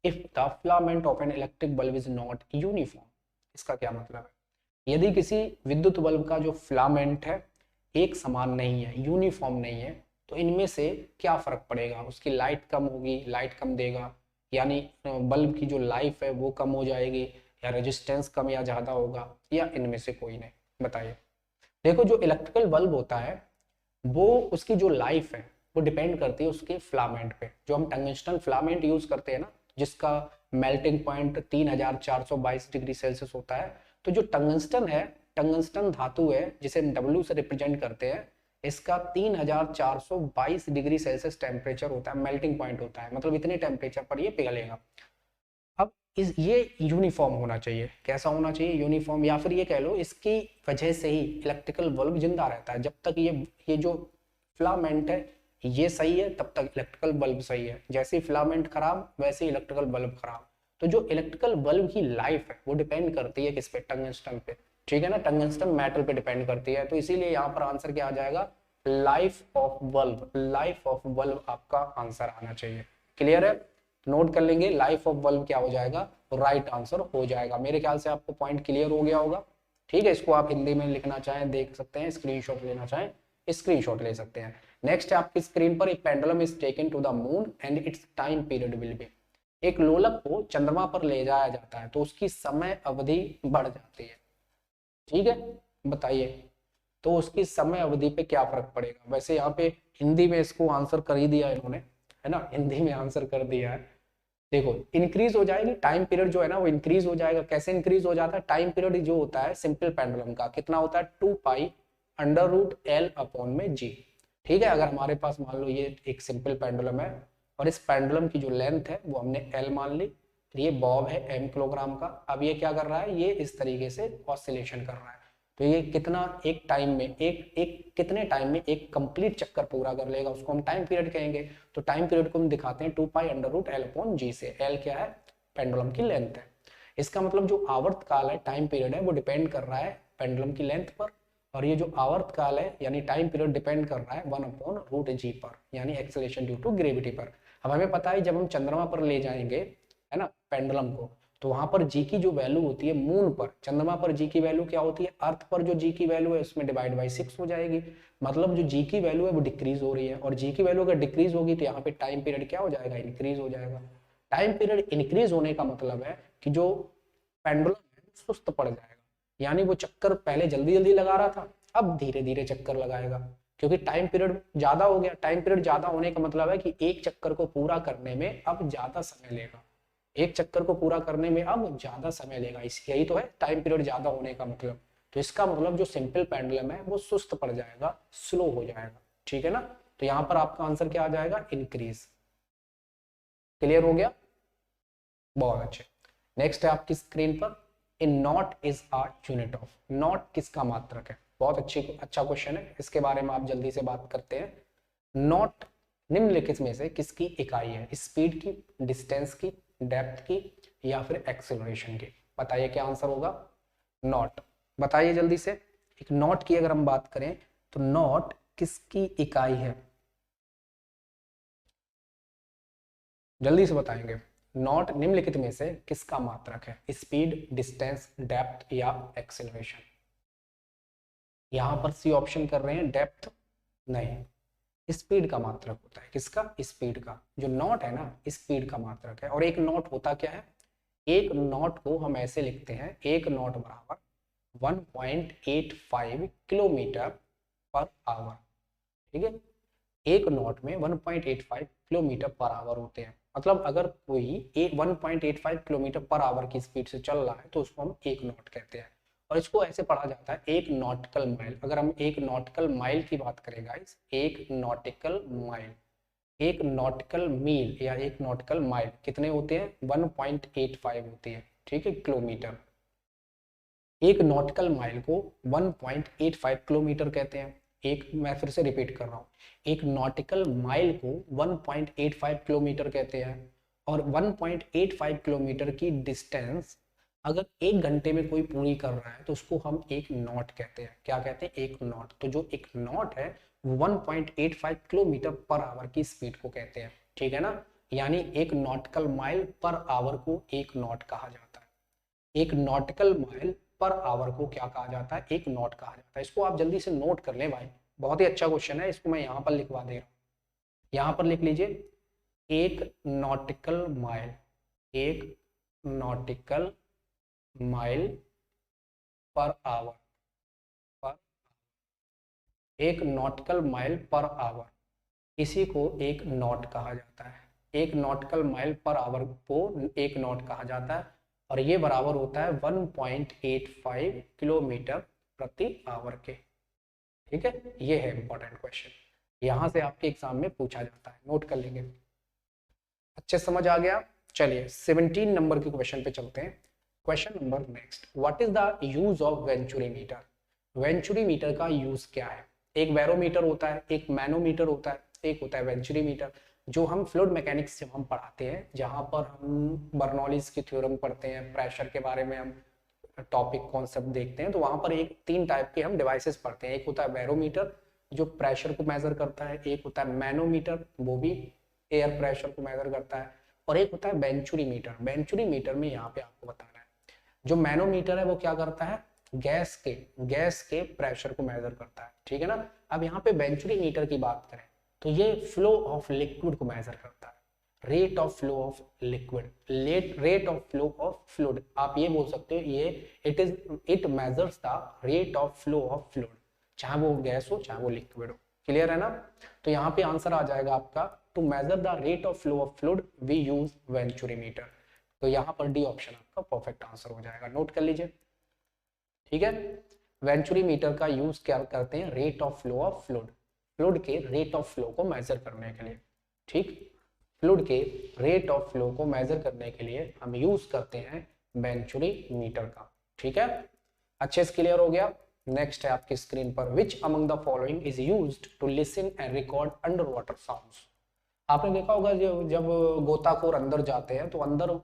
[SPEAKER 1] if the filament of an electric bulb is not uniform. इसका क्या मतलब है, यदि किसी विद्युत बल्ब का जो फिलामेंट है एक समान नहीं है, यूनिफॉर्म नहीं है, तो इनमें से क्या फर्क पड़ेगा, उसकी लाइट कम होगी, लाइट कम देगा, यानी बल्ब की जो लाइफ है वो कम हो जाएगी, या रेजिस्टेंस कम या ज्यादा होगा, या इनमें से कोई नहीं। बताइए। देखो जो इलेक्ट्रिकल बल्ब होता है वो उसकी जो लाइफ है वो डिपेंड करती है उसके फिलामेंट पे। जो हम टंगस्टन फिलामेंट यूज करते हैं ना, जिसका मेल्टिंग पॉइंट 3422 डिग्री सेल्सियस होता है, तो जो टंगस्टन है, टंगस्टन धातु है जिसे हम डब्ल्यू से रिप्रेजेंट करते हैं, इसका 3422 डिग्री सेल्सियस टेम्परेचर होता है, मेल्टिंग पॉइंट होता है, मतलब इतने टेम्परेचर पर ये पिघलेगा। अब ये यूनिफॉर्म होना चाहिए। कैसा होना चाहिए, यूनिफॉर्म, या फिर ये कह लो इसकी वजह से ही इलेक्ट्रिकल बल्ब जिंदा रहता है। जब तक ये जो फिलामेंट है ये सही है तब तक इलेक्ट्रिकल बल्ब सही है, जैसे ही फिलामेंट खराब वैसे ही इलेक्ट्रिकल बल्ब खराब। तो जो इलेक्ट्रिकल बल्ब की लाइफ है वो डिपेंड करती है किस पे, टंगस्टन पे, ठीक है ना, टंगस्टन मेटल पे डिपेंड करती है। तो इसीलिए यहाँ पर आंसर क्या आ जाएगा, life of bulb, life of bulb आपका आंसर आना चाहिए। क्लियर है, नोट कर लेंगे, लाइफ ऑफ बल्ब क्या हो जाएगा, राइट आंसर हो जाएगा। मेरे ख्याल से आपको पॉइंट क्लियर हो गया होगा। ठीक है, इसको आप हिंदी में लिखना चाहें देख सकते हैं, स्क्रीनशॉट लेना चाहें स्क्रीनशॉट ले सकते हैं। नेक्स्ट है आपकी स्क्रीन पर, एक pendulum is taken to the moon and its time period will be. एक लोलक को चंद्रमा पर ले जाया जाता है तो उसकी समय अवधि बढ़ जाती है, ठीक है। बताइए तो उसकी समय अवधि पे क्या फर्क पड़ेगा। वैसे यहाँ पे हिंदी में इसको आंसर कर ही दिया इन्होंने, है ना, हिंदी में आंसर कर दिया है। देखो इंक्रीज हो जाएगी टाइम पीरियड जो है ना, वो इंक्रीज हो जाएगा। कैसे इंक्रीज हो जाता है, टाइम पीरियड जो होता है सिंपल पेंडुलम का कितना होता है, 2 pi under root L upon में जी। ठीक है, अगर हमारे पास मान लो ये एक सिंपल पेंडुलम है और इस पेंडुलम की जो लेंथ है वो हमने एल मान ली, ये बॉब है एम किलोग्राम का। अब ये क्या कर रहा है, ये इस तरीके से ऑसिलेशन कर रहा है, तो ये कितना एक टाइम में एक कितने टाइम में एक कंप्लीट चक्कर पूरा कर लेगा, उसको हम टाइम पीरियड कहेंगे। तो टाइम पीरियड को हम दिखाते हैं 2 pi under root L upon g से। एल क्या है, पेंडुलम की लेंथ है। इसका मतलब जो आवर्त काल है, टाइम पीरियड है, वो डिपेंड कर रहा है पेंडुलम की लेंथ पर, और ये जो आवर्त काल है यानी टाइम पीरियड डिपेंड कर रहा है 1 अपॉन रूट जी पर, यानी एक्सेलरेशन ड्यू टू ग्रेविटी पर। अब हमें पता है जब हम चंद्रमा पर ले जाएंगे, है ना, पेंडुलम को, तो वहां पर जी की जो वैल्यू होती है मून पर, चंद्रमा पर जी की वैल्यू क्या होती है, अर्थ पर जो जी की वैल्यू है उसमें डिवाइड बाई 6 हो जाएगी। मतलब जो जी की वैल्यू है वो डिक्रीज हो रही है, और जी की वैल्यू अगर डिक्रीज होगी तो यहाँ पे टाइम पीरियड क्या हो जाएगा, इंक्रीज हो जाएगा। टाइम पीरियड इंक्रीज होने का मतलब है कि जो पेंडुलम है सुस्त पड़ जाएगा, यानी वो चक्कर पहले जल्दी जल्दी लगा रहा था अब धीरे धीरे चक्कर लगाएगा, क्योंकि टाइम पीरियड ज्यादा हो गया। टाइम पीरियड ज्यादा होने का मतलब है कि एक चक्कर को पूरा करने में अब ज्यादा समय लेगा, एक चक्कर को पूरा करने में अब ज्यादा समय लेगा, यही तो है टाइम पीरियड ज्यादा होने का मतलब। तो इसका मतलब जो सिंपल पेंडुलम है वो सुस्त पड़ जाएगा, स्लो हो जाएगा, ठीक है ना। तो यहाँ पर आपका आंसर क्या आ जाएगा, इंक्रीज। क्लियर हो गया, बहुत अच्छे। नेक्स्ट है आपकी स्क्रीन पर, in not is a unit of. Not किसका मात्रक है, बहुत अच्छा क्वेश्चन है, इसके बारे में आप जल्दी से बात करते हैं। नॉट निम्नलिखित में से किसकी इकाई है, स्पीड की, डिस्टेंस की, डेप्थ की, या फिर एक्सेलरेशन की। बताइए क्या आंसर होगा, नॉट। बताइए जल्दी से। एक नॉट की अगर हम बात करें तो नॉट किसकी इकाई है, जल्दी से बताएंगे। नॉट निम्नलिखित में से किसका मात्रक है, स्पीड, डिस्टेंस, डेप्थ या एक्सेलरेशन। यहां पर सी ऑप्शन कर रहे हैं, डेप्थ नहीं, स्पीड का मात्रक होता है। किसका, स्पीड का। जो नॉट है ना स्पीड का मात्रक है। और एक नॉट होता क्या है, एक नॉट को हम ऐसे लिखते हैं, एक नॉट बराबर 1.85 किलोमीटर पर आवर, ठीक है। एक नॉट में 1.85 किलोमीटर पर आवर होते हैं। मतलब अगर कोई 1.85 किलोमीटर पर आवर की स्पीड से चल रहा है तो उसको हम एक नॉट कहते हैं। और इसको ऐसे पढ़ा जाता है एक नॉटिकल माइल। अगर हम एक नॉटिकल माइल की बात करें गाइस, एक नॉटिकल माइल, एक नॉटिकल मील या एक नॉटिकल माइल कितने होते हैं, 1.85 होती है, ठीक है, किलोमीटर। एक नॉटिकल माइल को 1.85 किलोमीटर कहते हैं। एक, मैं फिर से रिपीट कर रहा हूँ, एक नॉटिकल माइल को 1.85 किलोमीटर कहते हैं। और 1.85 किलोमीटर की डिस्टेंस अगर 1 घंटे में कोई पूरी कर रहा है तो उसको हम एक नॉट कहते हैं। क्या कहते हैं? एक नॉट। तो जो एक नॉट है 1.85 किलोमीटर पर आवर की स्पीड को कहते हैं। ठीक है ना? यानी एक नॉटिकल माइल पर आवर को एक नॉट कहा जाता है। एक नॉटिकल माइल पर आवर को क्या कहा जाता है? एक नॉट कहा जाता है। इसको आप जल्दी से नोट कर लें भाई, बहुत ही अच्छा क्वेश्चन है। इसको मैं यहाँ पर लिखवा दे रहा हूँ, यहाँ पर लिख लीजिए। एक नॉटिकल माइल, एक नॉटिकल माइल पर आवर, पर एक नॉटिकल माइल पर आवर, इसी को एक नॉट कहा जाता है। एक नॉटिकल माइल पर आवर को एक नॉट कहा जाता है और ये बराबर होता है 1.85 किलोमीटर प्रति आवर के। ठीक है, ये है इंपॉर्टेंट क्वेश्चन, यहां से आपके एग्जाम में पूछा जाता है, नोट कर लेंगे। अच्छे समझ आ गया? चलिए 17 नंबर के क्वेश्चन पे चलते हैं। Question number next, what is the use of venturimeter? Venturimeter का यूज क्या है? एक बैरोमीटर होता है, एक मैनोमीटर होता है, एक होता है वेंचुरीमीटर। जो हम फ्लूइड मैकेनिक्स जब हम पढ़ाते हैं, जहां पर हम बर्नौलीज की थ्योरम पढ़ते हैं, प्रेशर के बारे में हम टॉपिक कॉन्सेप्ट देखते हैं, तो वहां पर एक 3 टाइप के हम डिवाइसेस पढ़ते हैं। एक होता है बैरोमीटर जो प्रेशर को मेजर करता है, एक होता है मैनोमीटर वो भी एयर प्रेशर को मेजर करता है, और एक होता है वेंचुरीमीटर। वेंचुरीमीटर में यहाँ पे आपको बताना है, जो मैनोमीटर है वो क्या करता है? गैस के प्रेशर को मेजर करता है। ठीक है ना? अब यहाँ पे वेंचुरीमीटर की बात करें तो ये फ्लो ऑफ लिक्विड को मेजर करता है, rate of flow of liquid, rate of flow of fluid. आप ये बोल सकते हो ये it measures the rate of flow of fluid, चाहे वो गैस हो चाहे वो लिक्विड हो। क्लियर है ना? तो यहाँ पे आंसर आ जाएगा आपका, to measure the rate of flow of fluid we use venturimeter. तो यहाँ पर डी ऑप्शन आपका परफेक्ट आंसर हो जाएगा, नोट कर लीजिए। ठीक है, वेंचुरीमीटर का यूज क्या करते हैं? Rate of flow of fluid, fluid के रेट ऑफ फ्लो को मेजर करने के लिए। ठीक, फ्लूइड के रेट ऑफ फ्लो को मेजर करने के लिए हम यूज करते हैं वेंचुरीमीटर का। ठीक है, अच्छे से क्लियर हो गया? नेक्स्ट है आपकी स्क्रीन पर, which among the following is used to listen and record under water sounds? आपने देखा होगा जब गोताखोर अंदर जाते हैं तो अंदर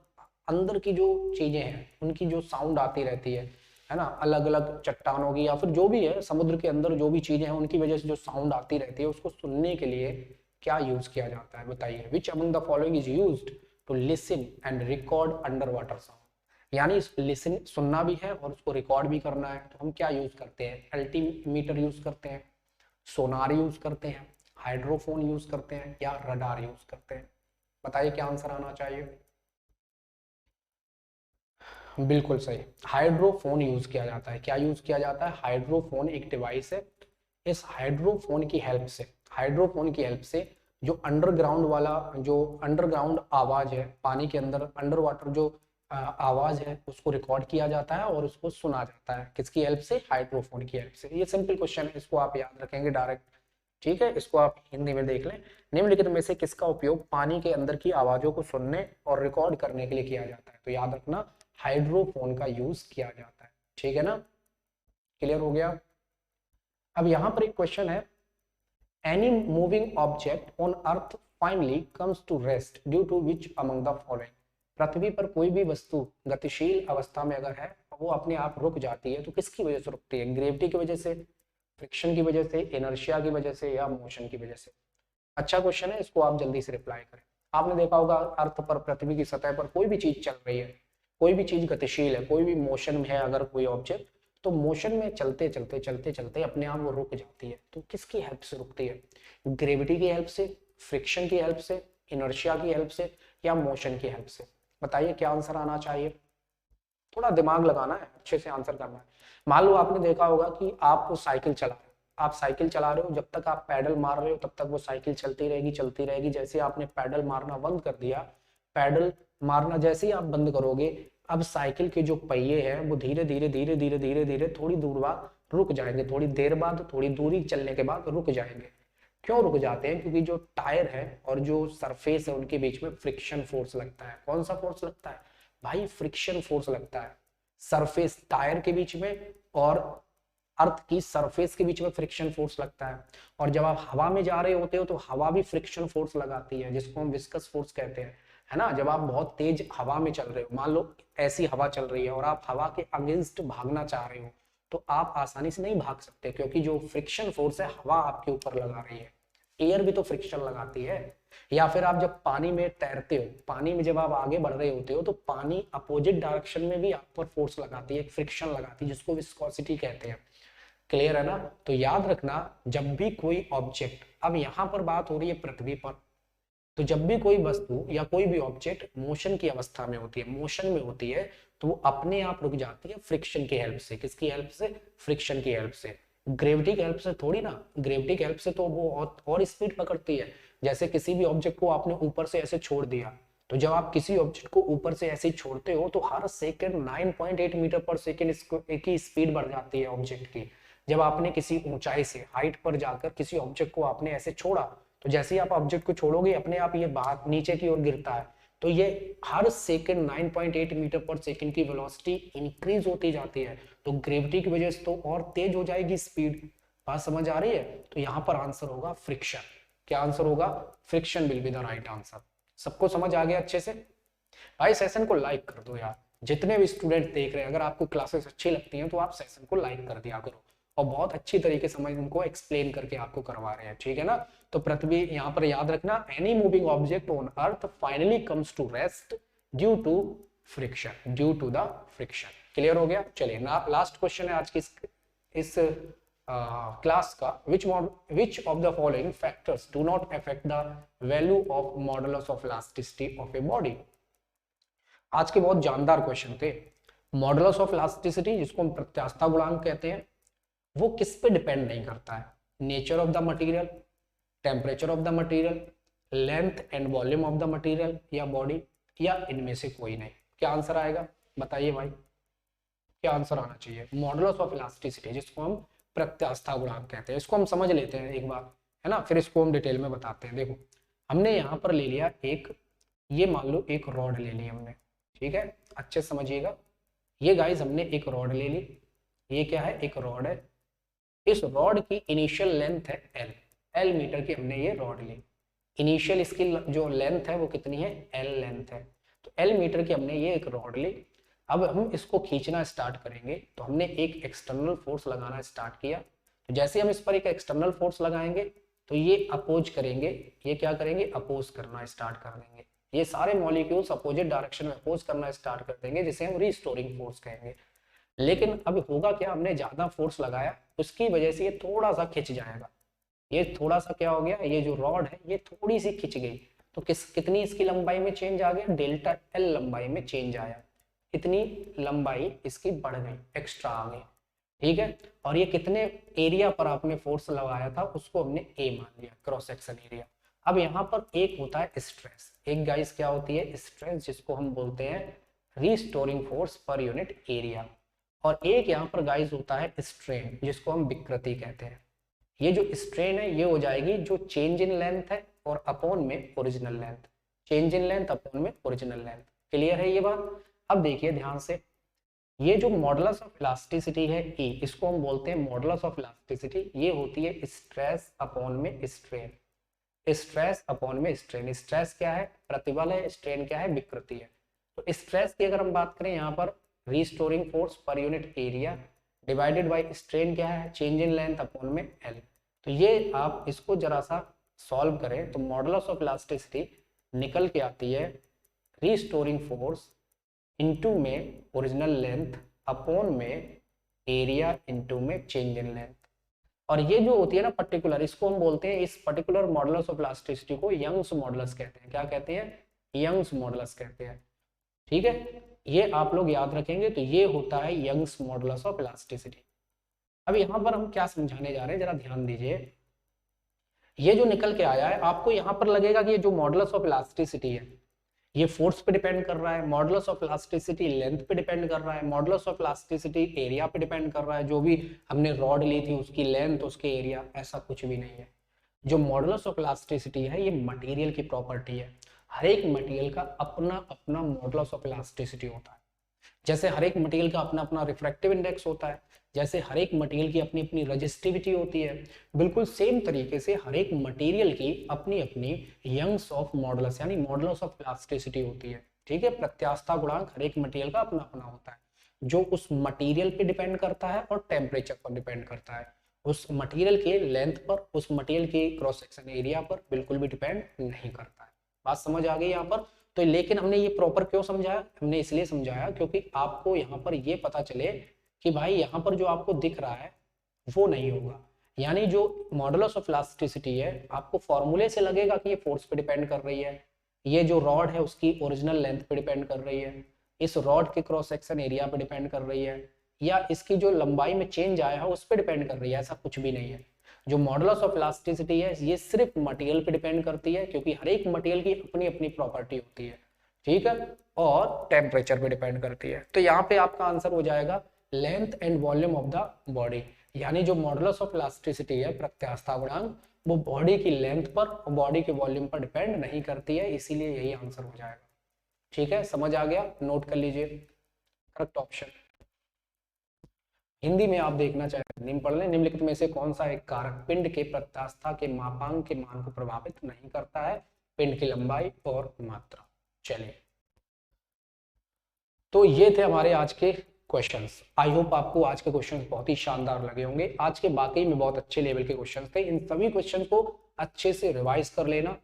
[SPEAKER 1] अंदर की जो चीजें हैं उनकी जो साउंड आती रहती है ना, अलग अलग चट्टानों की या फिर जो भी है समुद्र के अंदर जो भी चीजें हैं उनकी वजह से जो साउंड आती रहती है, उसको सुनने के लिए क्या यूज किया जाता है? बताइए, which among the following is used to listen and record under water sound? यानी लिसन सुनना भी है और उसको रिकॉर्ड भी करना है, तो हम क्या यूज करते हैं? अल्टीमीटर यूज करते हैं, सोनार यूज करते हैं, हाइड्रोफोन यूज करते हैं, या रडार यूज करते हैं? बताइए क्या आंसर आना चाहिए? बिल्कुल सही, हाइड्रोफोन यूज किया जाता है। क्या यूज किया जाता है? हाइड्रोफोन एक डिवाइस है। इस हाइड्रोफोन की हेल्प से, हाइड्रोफोन की हेल्प से जो अंडरग्राउंड वाला, जो अंडरग्राउंड आवाज है, पानी के अंदर अंडर वाटर जो आवाज है उसको रिकॉर्ड किया जाता है और उसको सुना जाता है। किसकी हेल्प से? हाइड्रोफोन की हेल्प से। ये सिंपल क्वेश्चन है, इसको आप याद रखेंगे डायरेक्ट। ठीक है, इसको आप हिंदी में देख लें। निम्नलिखित में से किसका उपयोग पानी के अंदर की आवाजों को सुनने और रिकॉर्ड करने के लिए किया जाता है? तो याद रखना, हाइड्रोफोन का यूज किया जाता है। ठीक है ना? क्लियर हो गया? अब यहां पर एक क्वेश्चन है, any moving object on earth finally comes to rest due to which among the following? पृथ्वी पर कोई भी वस्तु गतिशील अवस्था में अगर है वो अपने आप रुक जाती है तो किसकी वजह से रुकती है? ग्रेविटी की वजह से, फ्रिक्शन की वजह से, इनर्शिया की वजह से, या मोशन की वजह से? अच्छा क्वेश्चन है, इसको आप जल्दी से रिप्लाई करें। आपने देखा होगा अर्थ पर, पृथ्वी की सतह पर कोई भी चीज चल रही है, कोई भी चीज गतिशील है, कोई भी मोशन में है अगर कोई ऑब्जेक्ट, तो मोशन में चलते चलते चलते चलते अपने आप वो रुक जाती है। तो किसकी हेल्प से रुकती है? ग्रेविटी की हेल्प से, फ्रिक्शन की हेल्प से, इनर्शिया की हेल्प से, या मोशन की हेल्प से? बताइए क्या आंसर आना चाहिए? थोड़ा दिमाग लगाना है, अच्छे से आंसर करना है। मान लो आपने देखा होगा कि आप साइकिल चला रहे हो, आप साइकिल चला रहे हो, जब तक आप पैडल मार रहे हो तब तक वो साइकिल चलती रहेगी चलती रहेगी। जैसे आपने पैडल मारना बंद कर दिया, पैडल मारना जैसे ही आप बंद करोगे, अब साइकिल के जो पहिए हैं वो धीरे धीरे धीरे धीरे धीरे धीरे थोड़ी दूर बाद रुक जाएंगे, थोड़ी देर बाद, थोड़ी दूरी चलने के बाद रुक जाएंगे। क्यों रुक जाते हैं? क्योंकि जो टायर है और जो सरफेस है उनके बीच में फ्रिक्शन फोर्स लगता है। कौन सा फोर्स लगता है भाई? फ्रिक्शन फोर्स लगता है। सरफेस टायर के बीच में और अर्थ की सरफेस के बीच में फ्रिक्शन फोर्स लगता है। और जब आप हवा में जा रहे होते हो तो हवा भी फ्रिक्शन फोर्स लगाती है, जिसको हम विस्कस फोर्स कहते हैं, है ना। जब आप बहुत तेज हवा में चल रहे हो, मान लो ऐसी हवा चल रही है और आप हवा के अगेंस्ट भागना चाह रहे हो, तो आप आसानी से नहीं भाग सकते, क्योंकि जो फ्रिक्शन फोर्स है हवा आपके ऊपर लगा रही है। एयर भी तो फ्रिक्शन लगाती है। या फिर आप जब पानी में तैरते हो, पानी में जब आप आगे बढ़ रहे होते हो तो पानी अपोजिट डायरेक्शन में भी आप पर फोर्स लगाती है, फ्रिक्शन लगाती है, जिसको विस्कोसिटी कहते हैं। क्लियर है ना। तो याद रखना, जब भी कोई ऑब्जेक्ट, अब यहां पर बात हो रही है पृथ्वी पर, तो जब भी कोई वस्तु या कोई भी ऑब्जेक्ट मोशन की अवस्था में होती है, मोशन में होती है, तो वो अपने आप रुक जाती है फ्रिक्शन की हेल्प से। किसकी हेल्प से? फ्रिक्शन की हेल्प से। ग्रेविटी की हेल्प से थोड़ी ना। ग्रेविटी की हेल्प से तो वो और स्पीड पकड़ती है। जैसे किसी भी ऑब्जेक्ट को आपने ऊपर से ऐसे छोड़ दिया, तो जब आप किसी ऑब्जेक्ट को ऊपर से ऐसे छोड़ते हो तो हर सेकंड 9.8 मीटर पर सेकंड की स्पीड बढ़ जाती है ऑब्जेक्ट की। जब आपने किसी ऊंचाई से, हाइट पर जाकर किसी ऑब्जेक्ट को आपने ऐसे छोड़ा, तो जैसे ही आप ऑब्जेक्ट को छोड़ोगे अपने आप ये बाहर नीचे की ओर गिरता है। तो ये हर सेकंड 9.8 मीटर पर सेकंड की वेलोसिटी इंक्रीज होती जाती है। तो ग्रेविटी की वजह से तो और तेज हो जाएगी स्पीड। बात समझ आ रही है। तो यहाँ पर आंसर होगा फ्रिक्शन। क्या आंसर होगा? Friction will be the right answer. सबको समझ आ गया अच्छे से? भाई सेशन को लाइक कर दो यार, जितने भी स्टूडेंट देख रहे हैं, अगर आपको क्लासेस अच्छी लगती हैं तो आप सेशन को लाइक कर दिया करो, और बहुत अच्छी तरीके से मैं उनको एक्सप्लेन करके आपको करवा रहे हैं, ठीक है ना। तो पृथ्वी, यहाँ पर याद रखना, any moving object on earth finally comes to rest due to friction, due to the friction. Clear हो गया? चलिए लास्ट क्वेश्चन है आज की इस क्लास का। Which of the following factors do not affect the value of modulus of elasticity of a body. आज के बहुत जानदार क्वेश्चन थे। मॉडुलस ऑफ इलास्टिसिटी, जिसको हम प्रत्यास्थता गुणांक कहते हैं, वो किस पे डिपेंड नहीं करता है? Nature of the material, temperature of the material, length and volume of the material या बॉडी, या इनमें से कोई नहीं। क्या आंसर आएगा? बताइए भाई, क्या आंसर आना चाहिए? मॉडुलस ऑफ इलास्टिसिटी, जिसको हम प्रत्यास्थता गुणांक कहते हैं। इसको हम समझ लेते हैं एक बार, है ना, फिर इसको हम डिटेल में बताते हैं। देखो, हमने यहाँ पर ले लिया एक, ये मान लो एक रॉड ले ली हमने, ठीक है, अच्छे से समझिएगा। ये गाइस हमने एक रॉड ले ली, ये क्या है? एक रॉड है। इस रॉड की इनिशियल लेंथ है एल मीटर की, हमने ये रॉड ली। इनिशियल इसकी जो लेंथ है वो कितनी है? एल लेंथ है। तो एल मीटर की हमने ये एक रॉड ली। अब हम इसको खींचना स्टार्ट करेंगे, तो हमने एक एक्सटर्नल फोर्स लगाना स्टार्ट किया। तो जैसे हम इस पर एक एक्सटर्नल फोर्स लगाएंगे तो ये अपोज करेंगे, ये क्या करेंगे? अपोज करना स्टार्ट कर देंगे। ये सारे मॉलिक्यूल्स अपोजिट डायरेक्शन में अपोज करना स्टार्ट कर देंगे, जिसे हम रीस्टोरिंग फोर्स कहेंगे। लेकिन अब होगा क्या? हमने ज्यादा फोर्स लगाया, उसकी वजह से ये थोड़ा सा खिंच जाएगा। ये थोड़ा सा क्या हो गया? ये जो रॉड है ये थोड़ी सी खिंच गई। तो कितनी इसकी लंबाई में चेंज आ गया? डेल्टा एल लंबाई में चेंज आया। इतनी लंबाई इसकी बढ़ गई, एक्स्ट्रा आ गई, ठीक है। और ये कितने एरिया पर आपने फोर्स लगाया था उसको हमने ए मान लिया, क्रॉस सेक्शन एरिया। अब यहाँ पर एक होता है स्ट्रेस, एक गाइस क्या होती है? स्ट्रेस, जिसको हम बोलते हैं restoring force per unit area. और एक यहाँ पर गाइस होता है स्ट्रेन, जिसको हम विकृति कहते हैं। ये जो स्ट्रेन है ये हो जाएगी जो चेंज इन लेंथ है और अपॉन में original length, change in length upon में ओरिजिनल लेंथ। क्लियर है ये बात? अब देखिए ध्यान से, ये जो मॉडुलस ऑफ इलास्टिसिटी है E, इसको हम बोलते हैं मॉडुलस ऑफ इलास्टिसिटी। ये होती है स्ट्रेस अपॉन में स्ट्रेन, स्ट्रेस अपॉन में स्ट्रेन। स्ट्रेस क्या है? प्रतिबल है, स्ट्रेन क्या है? विकृति है। तो स्ट्रेस की अगर हम बात करें यहाँ पर, restoring force per unit area divided by strain क्या है? चेंज इन लेंथ अपॉन में एल। तो ये आप इसको जरा सा सॉल्व करें तो मॉडुलस ऑफ इलास्टिसिटी निकल के आती है रीस्टोरिंग फोर्स इनटू में ओरिजिनल लेंथ अपॉन में एरिया इनटू में चेंज इन लेंथ। और ये जो होती है ना पर्टिकुलर, इसको हम बोलते हैं, इस पर्टिकुलर मॉडुलस ऑफ इलास्टिसिटी को यंग्स मॉडुलस कहते हैं। क्या कहते हैं? यंग्स मॉडुलस कहते हैं, ठीक है। ये आप लोग याद रखेंगे। तो ये होता है यंग्स मॉडुलस ऑफ इलास्टिसिटी। अब यहाँ पर हम क्या समझाने जा रहे हैं, जरा ध्यान दीजिए। ये जो निकल के आया है, आपको यहाँ पर लगेगा कि ये जो मॉडुलस ऑफ इलास्टिसिटी है ये फोर्स पे डिपेंड कर रहा है, मॉडुलस ऑफ इलास्टिसिटी लेंथ पे डिपेंड कर रहा है, मॉडुलस ऑफ इलास्टिसिटी एरिया पे डिपेंड कर रहा है, जो भी हमने रॉड ली थी उसकी लेंथ, उसके एरिया, ऐसा कुछ भी नहीं है। जो मॉडुलस ऑफ इलास्टिसिटी है ये मटेरियल की प्रॉपर्टी है। हर एक मटेरियल का अपना अपना मॉडुलस ऑफ इलास्टिसिटी होता है।
[SPEAKER 2] जैसे हर एक मटेरियल का अपना अपना रिफ्रैक्टिव इंडेक्स होता है, जैसे हर एक मटेरियल की अपनी अपनी रेजिस्टिविटी होती है, बिल्कुल सेम तरीके से हर एक मटेरियल की अपनी अपनी यंग्स ऑफ मॉडुलस यानी मॉडुलस ऑफ इलास्टिसिटी होती है। ठीक है, प्रत्यास्थता गुणांक हर एक मटेरियल का अपना अपना होता है, जो उस मटेरियल पे डिपेंड करता है और टेम्परेचर पर डिपेंड करता है। उस मटेरियल के लेंथ पर, उस मटेरियल के क्रॉस सेक्शन एरिया पर बिल्कुल भी डिपेंड नहीं करता है। बात समझ आ गई यहाँ पर? तो लेकिन हमने ये प्रॉपर क्यों समझाया? हमने इसलिए समझाया क्योंकि आपको यहाँ पर ये पता चले कि भाई यहाँ पर जो आपको दिख रहा है वो नहीं होगा। यानी जो मॉडुलस ऑफ इलास्टिसिटी है आपको फॉर्मूले से लगेगा कि ये फोर्स पे डिपेंड कर रही है, ये जो रॉड है उसकी ओरिजिनल लेंथ पे डिपेंड कर रही है, इस रॉड के क्रॉस सेक्शन एरिया पे डिपेंड कर रही है, या इसकी जो लंबाई में चेंज आया है उस पर डिपेंड कर रही है। ऐसा कुछ भी नहीं है। जो मॉडुलस ऑफ इलास्टिसिटी है ये सिर्फ मटेरियल पे डिपेंड करती है, क्योंकि हर एक मटेरियल की अपनी अपनी प्रॉपर्टी होती है। ठीक है, और टेम्परेचर पे डिपेंड करती है। तो यहाँ पे आपका आंसर हो जाएगा length and volume of the body. यानी जो मॉडुलस ऑफ इलास्टिसिटी है, प्रत्यास्थता गुणांक, वो बॉडी की लेंथ पर और बॉडी के वॉल्यूम पर डिपेंड नहीं करती है, इसीलिए यही आंसर हो जाएगा। ठीक है, समझ आ गया? नोट कर लीजिए करेक्ट ऑप्शन। हिंदी में आप देखना चाहे निम्न पढ़ लें, निम्नलिखित में से कौन सा एक कारक पिंड के प्रत्यास्थता के मापांक के मान को प्रभावित नहीं करता है? पिंड की लंबाई और मात्रा। चलिए, तो ये थे हमारे आज के क्वेश्चंस। आई होप आपको आज के क्वेश्चंस बहुत ही शानदार लगे होंगे। आज के वाकई में बहुत अच्छे लेवल के क्वेश्चंस थे। इन सभी क्वेश्चन को अच्छे से रिवाइज कर लेना।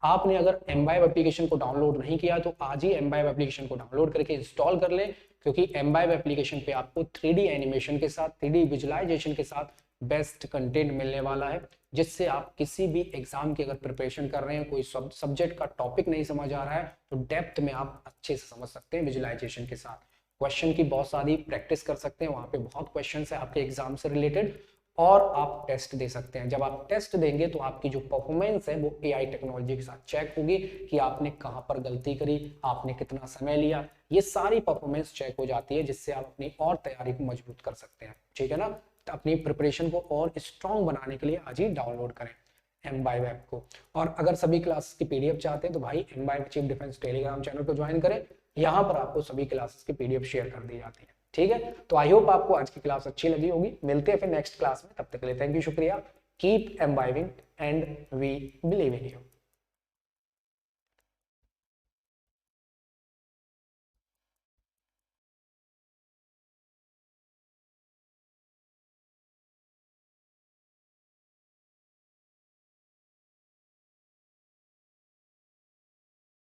[SPEAKER 2] आपने अगर एमवाइब एप्लीकेशन को डाउनलोड नहीं किया तो आज ही एमवाइब एप्लीकेशन को डाउनलोड करके इंस्टॉल कर लें, क्योंकि एमवाइब एप्लीकेशन पे आपको 3D एनिमेशन के साथ, 3D विजुअलाइजेशन के साथ बेस्ट कंटेंट मिलने वाला है, जिससे आप किसी भी एग्जाम की अगर प्रिपरेशन कर रहे हैं, कोई सब्जेक्ट का टॉपिक नहीं समझ आ रहा है तो डेप्थ में आप अच्छे से समझ सकते हैं विजुअलाइजेशन के साथ। क्वेश्चन की बहुत सारी प्रैक्टिस कर सकते हैं, वहां पे बहुत क्वेश्चन है आपके एग्जाम से रिलेटेड, और आप टेस्ट दे सकते हैं। जब आप टेस्ट देंगे तो आपकी जो परफॉर्मेंस है वो एआई टेक्नोलॉजी के साथ चेक होगी कि आपने कहां पर गलती करी, आपने कितना समय लिया, ये सारी परफॉर्मेंस चेक हो जाती है, जिससे आप अपनी और तैयारी को मजबूत कर सकते हैं। ठीक है ना? तो अपनी प्रिपरेशन को और स्ट्रॉन्ग बनाने के लिए आज ही डाउनलोड करें एमवाइब ऐप को। और अगर सभी क्लासेस की पीडीएफ चाहते हैं तो भाई एमवाइब चीफ डिफेंस टेलीग्राम चैनल को ज्वाइन करें, यहाँ पर आपको सभी क्लासेस की पीडीएफ शेयर कर दी जाती है। ठीक है, तो आई होप आपको आज की क्लास अच्छी लगी होगी। मिलते हैं फिर नेक्स्ट क्लास में, तब तक के लिए थैंक यू, शुक्रिया। Keep imbibing and we believe in you.